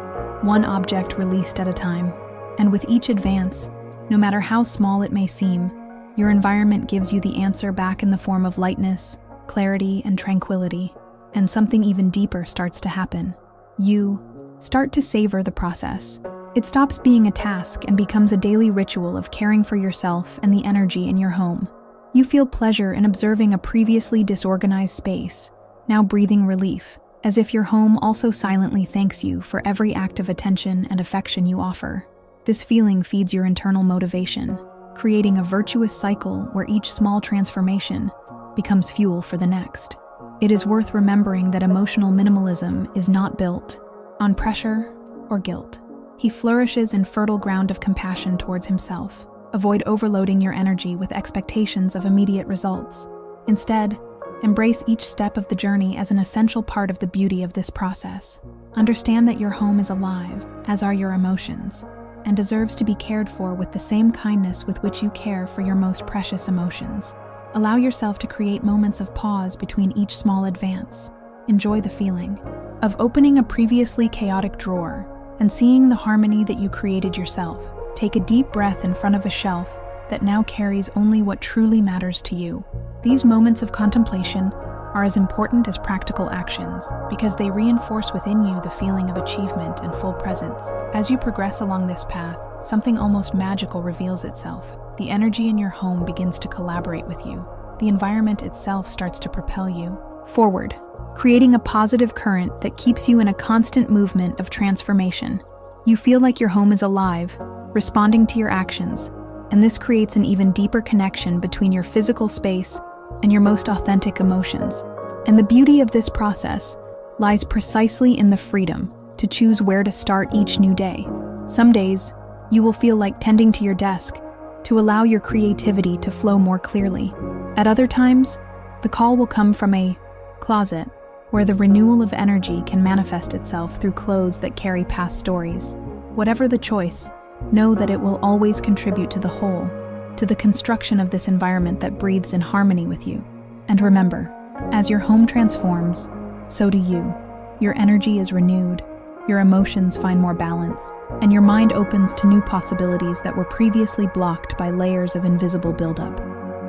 one object released at a time. And with each advance, no matter how small it may seem, your environment gives you the answer back in the form of lightness, clarity, and tranquility, and something even deeper starts to happen. You start to savor the process. It stops being a task and becomes a daily ritual of caring for yourself and the energy in your home. You feel pleasure in observing a previously disorganized space, now breathing relief, as if your home also silently thanks you for every act of attention and affection you offer. This feeling feeds your internal motivation, creating a virtuous cycle where each small transformation becomes fuel for the next. It is worth remembering that emotional minimalism is not built on pressure or guilt. He flourishes in fertile ground of compassion towards himself. Avoid overloading your energy with expectations of immediate results. Instead, embrace each step of the journey as an essential part of the beauty of this process. Understand that your home is alive, as are your emotions, and deserves to be cared for with the same kindness with which you care for your most precious emotions. Allow yourself to create moments of pause between each small advance. Enjoy the feeling of opening a previously chaotic drawer and seeing the harmony that you created yourself. Take a deep breath in front of a shelf that now carries only what truly matters to you. These moments of contemplation are as important as practical actions because they reinforce within you the feeling of achievement and full presence. As you progress along this path, something almost magical reveals itself. The energy in your home begins to collaborate with you. The environment itself starts to propel you forward, creating a positive current that keeps you in a constant movement of transformation. You feel like your home is alive, responding to your actions, and this creates an even deeper connection between your physical space and your most authentic emotions. And the beauty of this process lies precisely in the freedom to choose where to start each new day. Some days, you will feel like tending to your desk to allow your creativity to flow more clearly. At other times, the call will come from a closet where the renewal of energy can manifest itself through clothes that carry past stories. Whatever the choice, know that it will always contribute to the whole, to the construction of this environment that breathes in harmony with you. And remember, as your home transforms, so do you. Your energy is renewed, your emotions find more balance, and your mind opens to new possibilities that were previously blocked by layers of invisible buildup.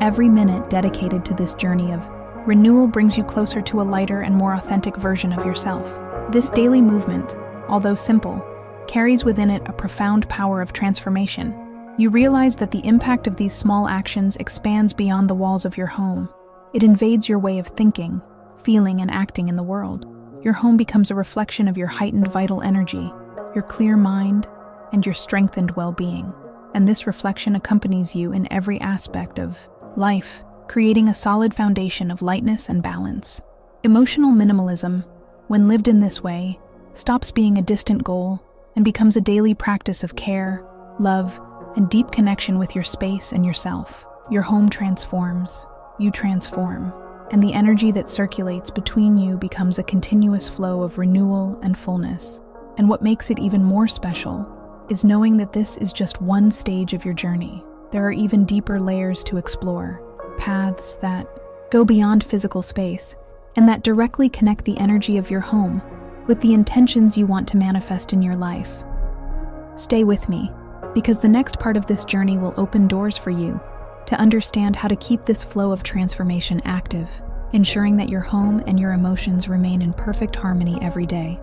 Every minute dedicated to this journey of renewal brings you closer to a lighter and more authentic version of yourself. This daily movement, although simple, carries within it a profound power of transformation. You realize that the impact of these small actions expands beyond the walls of your home. It invades your way of thinking, feeling, and acting in the world. Your home becomes a reflection of your heightened vital energy, your clear mind, and your strengthened well-being. And this reflection accompanies you in every aspect of life, creating a solid foundation of lightness and balance. Emotional minimalism, when lived in this way, stops being a distant goal and becomes a daily practice of care, love, and deep connection with your space and yourself. Your home transforms, you transform, and the energy that circulates between you becomes a continuous flow of renewal and fullness. And what makes it even more special is knowing that this is just one stage of your journey. There are even deeper layers to explore, paths that go beyond physical space and that directly connect the energy of your home with the intentions you want to manifest in your life. Stay with me, because the next part of this journey will open doors for you to understand how to keep this flow of transformation active, ensuring that your home and your emotions remain in perfect harmony every day.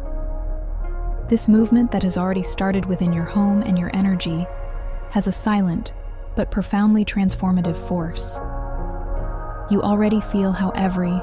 This movement that has already started within your home and your energy has a silent but profoundly transformative force. You already feel how every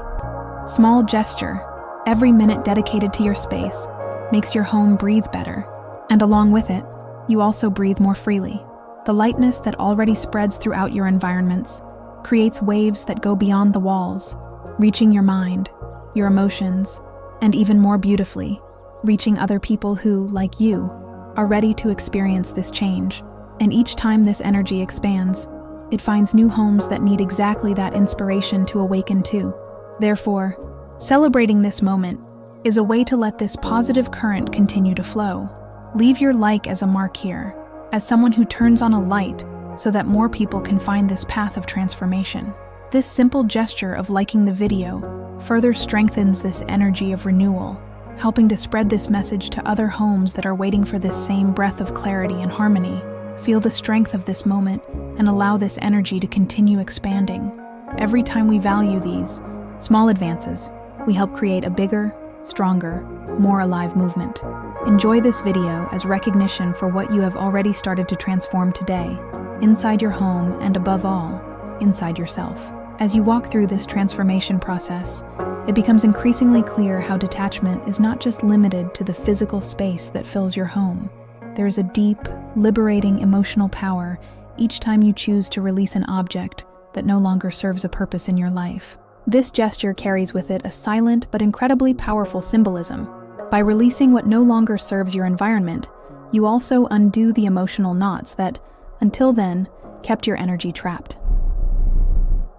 small gesture, every minute dedicated to your space, makes your home breathe better, and along with it, you also breathe more freely. The lightness that already spreads throughout your environments creates waves that go beyond the walls, reaching your mind, your emotions, and even more beautifully, reaching other people who, like you, are ready to experience this change. And each time this energy expands, it finds new homes that need exactly that inspiration to awaken to. Therefore, celebrating this moment is a way to let this positive current continue to flow. Leave your like as a mark here, as someone who turns on a light so that more people can find this path of transformation. This simple gesture of liking the video further strengthens this energy of renewal, helping to spread this message to other homes that are waiting for this same breath of clarity and harmony. Feel the strength of this moment and allow this energy to continue expanding. Every time we value these small advances, we help create a bigger, stronger, more alive movement. Enjoy this video as recognition for what you have already started to transform today, inside your home and above all, inside yourself. As you walk through this transformation process, it becomes increasingly clear how detachment is not just limited to the physical space that fills your home. There is a deep, liberating emotional power each time you choose to release an object that no longer serves a purpose in your life. This gesture carries with it a silent but incredibly powerful symbolism. By releasing what no longer serves your environment, you also undo the emotional knots that, until then, kept your energy trapped.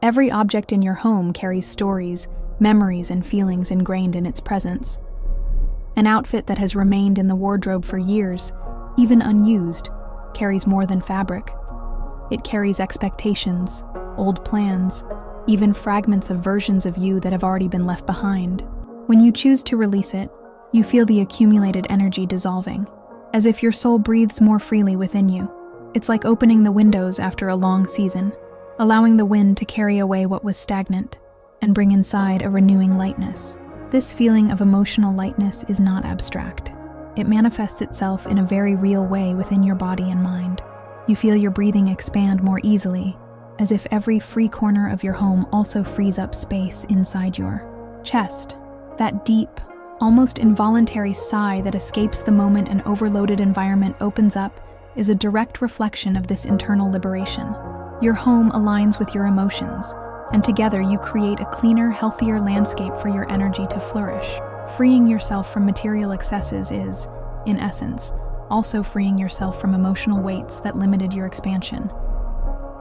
Every object in your home carries stories, memories, and feelings ingrained in its presence. An outfit that has remained in the wardrobe for years, even unused, carries more than fabric. It carries expectations, old plans, even fragments of versions of you that have already been left behind. When you choose to release it, you feel the accumulated energy dissolving, as if your soul breathes more freely within you. It's like opening the windows after a long season, allowing the wind to carry away what was stagnant and bring inside a renewing lightness. This feeling of emotional lightness is not abstract. It manifests itself in a very real way within your body and mind. You feel your breathing expand more easily, as if every free corner of your home also frees up space inside your chest. That deep, almost involuntary sigh that escapes the moment an overloaded environment opens up is a direct reflection of this internal liberation. Your home aligns with your emotions, and together you create a cleaner, healthier landscape for your energy to flourish. Freeing yourself from material excesses is, in essence, also freeing yourself from emotional weights that limited your expansion.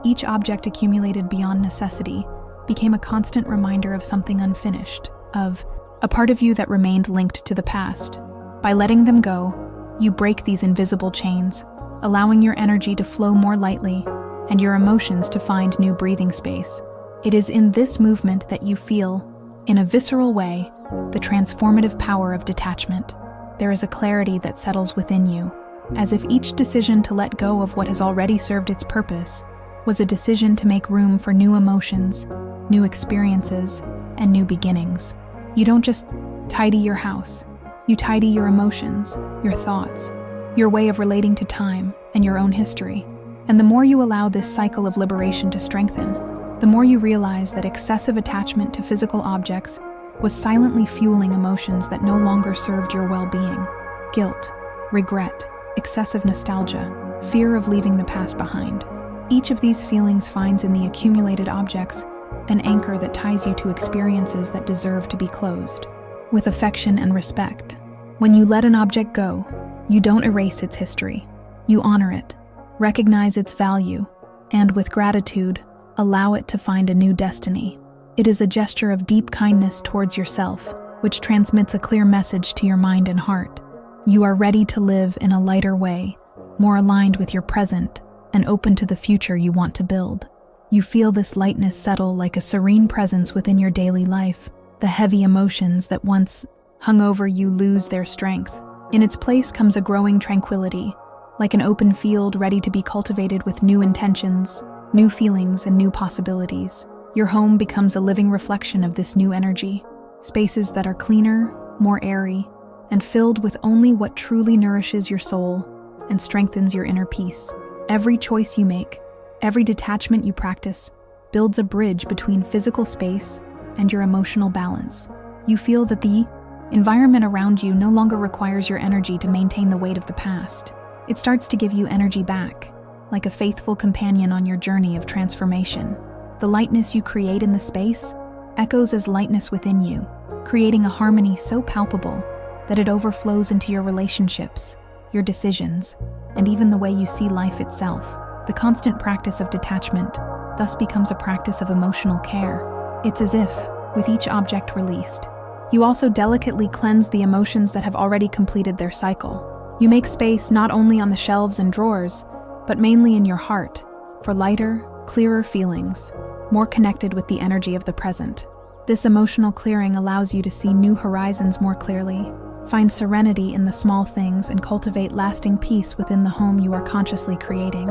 Each object accumulated beyond necessity became a constant reminder of something unfinished, of a part of you that remained linked to the past. By letting them go, you break these invisible chains, allowing your energy to flow more lightly and your emotions to find new breathing space. It is in this movement that you feel, in a visceral way, the transformative power of detachment. There is a clarity that settles within you, as if each decision to let go of what has already served its purpose was a decision to make room for new emotions, new experiences, and new beginnings. You don't just tidy your house, you tidy your emotions, your thoughts, your way of relating to time, and your own history. And the more you allow this cycle of liberation to strengthen, the more you realize that excessive attachment to physical objects was silently fueling emotions that no longer served your well-being. Guilt, regret, excessive nostalgia, fear of leaving the past behind. Each of these feelings finds in the accumulated objects an anchor that ties you to experiences that deserve to be closed. With affection and respect, when you let an object go, you don't erase its history. You honor it, recognize its value, and with gratitude, allow it to find a new destiny. It is a gesture of deep kindness towards yourself, which transmits a clear message to your mind and heart. You are ready to live in a lighter way, more aligned with your present, and open to the future you want to build. You feel this lightness settle like a serene presence within your daily life. The heavy emotions that once hung over you lose their strength. In its place comes a growing tranquility, like an open field ready to be cultivated with new intentions, new feelings, and new possibilities. Your home becomes a living reflection of this new energy, spaces that are cleaner, more airy, and filled with only what truly nourishes your soul and strengthens your inner peace. Every choice you make, every detachment you practice, builds a bridge between physical space and your emotional balance. You feel that the environment around you no longer requires your energy to maintain the weight of the past. It starts to give you energy back, like a faithful companion on your journey of transformation. The lightness you create in the space echoes as lightness within you, creating a harmony so palpable that it overflows into your relationships, your decisions, and even the way you see life itself. The constant practice of detachment thus becomes a practice of emotional care. It's as if, with each object released, you also delicately cleanse the emotions that have already completed their cycle. You make space not only on the shelves and drawers, but mainly in your heart, for lighter, clearer feelings, more connected with the energy of the present. This emotional clearing allows you to see new horizons more clearly, find serenity in the small things, and cultivate lasting peace within the home you are consciously creating.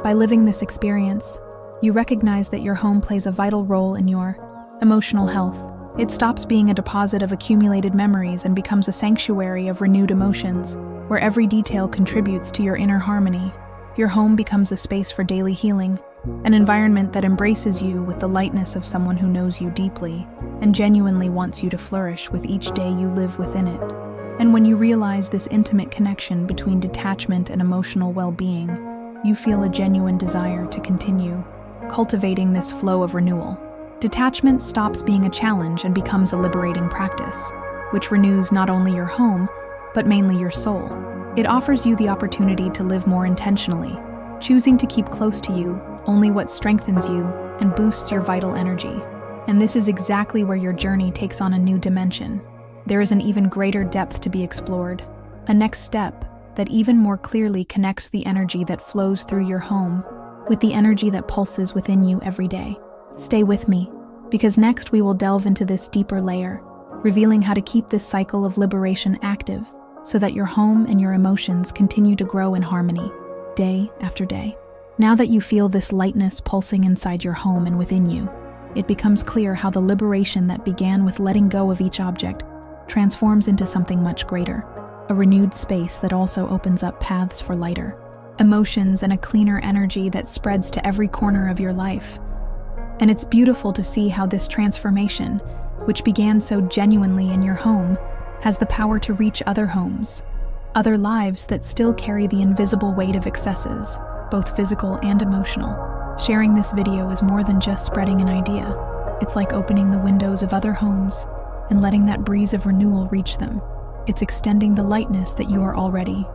By living this experience, you recognize that your home plays a vital role in your emotional health. It stops being a deposit of accumulated memories and becomes a sanctuary of renewed emotions, where every detail contributes to your inner harmony. Your home becomes a space for daily healing, an environment that embraces you with the lightness of someone who knows you deeply and genuinely wants you to flourish with each day you live within it. And when you realize this intimate connection between detachment and emotional well-being, you feel a genuine desire to continue cultivating this flow of renewal. Detachment stops being a challenge and becomes a liberating practice, which renews not only your home, but mainly your soul. It offers you the opportunity to live more intentionally, choosing to keep close to you only what strengthens you and boosts your vital energy. And this is exactly where your journey takes on a new dimension. There is an even greater depth to be explored, a next step that even more clearly connects the energy that flows through your home with the energy that pulses within you every day. Stay with me, because next we will delve into this deeper layer, revealing how to keep this cycle of liberation active so that your home and your emotions continue to grow in harmony, day after day. Now that you feel this lightness pulsing inside your home and within you, it becomes clear how the liberation that began with letting go of each object transforms into something much greater, a renewed space that also opens up paths for lighter emotions and a cleaner energy that spreads to every corner of your life. And it's beautiful to see how this transformation, which began so genuinely in your home, has the power to reach other homes, other lives that still carry the invisible weight of excesses, both physical and emotional. Sharing this video is more than just spreading an idea. It's like opening the windows of other homes and letting that breeze of renewal reach them. It's extending the lightness that you are already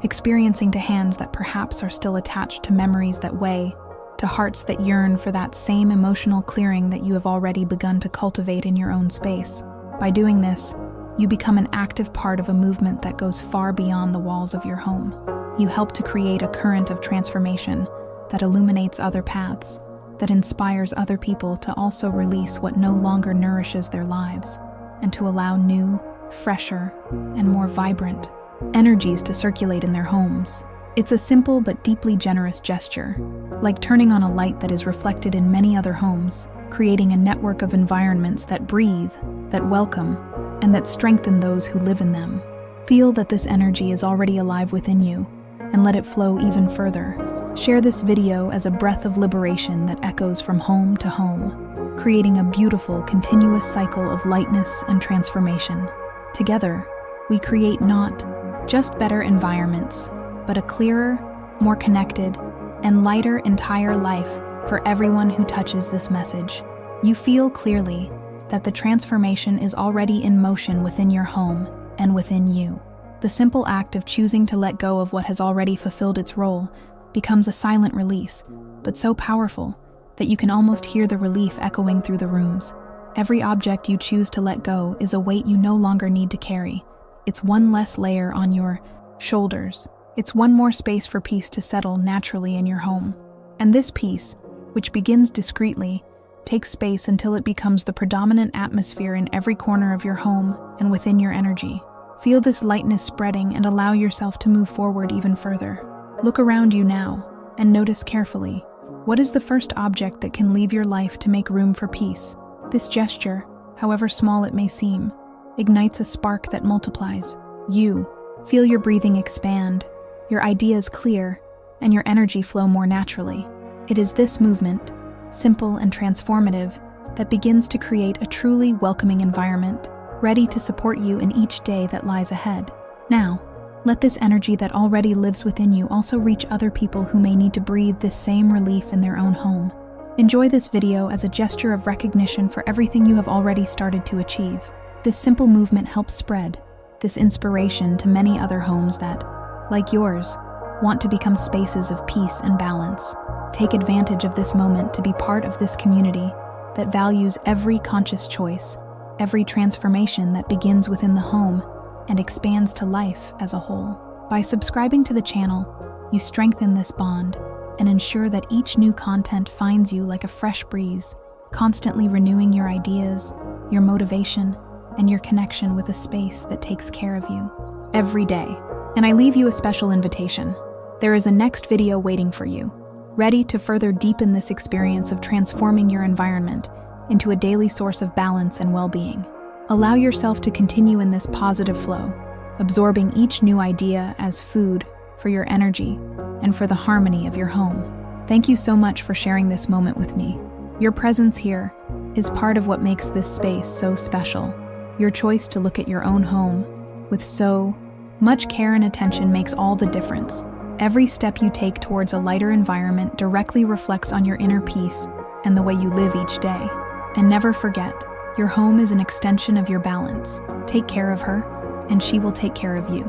experiencing to hands that perhaps are still attached to memories that weigh, to hearts that yearn for that same emotional clearing that you have already begun to cultivate in your own space. By doing this, you become an active part of a movement that goes far beyond the walls of your home. You help to create a current of transformation that illuminates other paths, that inspires other people to also release what no longer nourishes their lives, and to allow new, fresher, and more vibrant energies to circulate in their homes. It's a simple but deeply generous gesture, like turning on a light that is reflected in many other homes, creating a network of environments that breathe, that welcome, and that strengthen those who live in them. Feel that this energy is already alive within you, and let it flow even further. Share this video as a breath of liberation that echoes from home to home, creating a beautiful, continuous cycle of lightness and transformation. Together, we create not just better environments, but a clearer, more connected, and lighter entire life for everyone who touches this message. You feel clearly that the transformation is already in motion within your home and within you. The simple act of choosing to let go of what has already fulfilled its role becomes a silent release, but so powerful that you can almost hear the relief echoing through the rooms. Every object you choose to let go is a weight you no longer need to carry. It's one less layer on your shoulders. It's one more space for peace to settle naturally in your home. And this peace, which begins discreetly, takes space until it becomes the predominant atmosphere in every corner of your home and within your energy. Feel this lightness spreading and allow yourself to move forward even further. Look around you now and notice carefully, what is the first object that can leave your life to make room for peace? This gesture, however small it may seem, ignites a spark that multiplies. You feel your breathing expand, your ideas clear, and your energy flow more naturally. It is this movement, simple and transformative, that begins to create a truly welcoming environment, ready to support you in each day that lies ahead. Now, let this energy that already lives within you also reach other people who may need to breathe this same relief in their own home. Enjoy this video as a gesture of recognition for everything you have already started to achieve. This simple movement helps spread this inspiration to many other homes that, like yours, want to become spaces of peace and balance. Take advantage of this moment to be part of this community that values every conscious choice, every transformation that begins within the home and expands to life as a whole. By subscribing to the channel, you strengthen this bond and ensure that each new content finds you like a fresh breeze, constantly renewing your ideas, your motivation, and your connection with a space that takes care of you every day. And I leave you a special invitation. There is a next video waiting for you, ready to further deepen this experience of transforming your environment into a daily source of balance and well-being. Allow yourself to continue in this positive flow, absorbing each new idea as food for your energy and for the harmony of your home. Thank you so much for sharing this moment with me. Your presence here is part of what makes this space so special. Your choice to look at your own home with so much care and attention makes all the difference. Every step you take towards a lighter environment directly reflects on your inner peace and the way you live each day. And never forget, your home is an extension of your balance. Take care of her, and she will take care of you.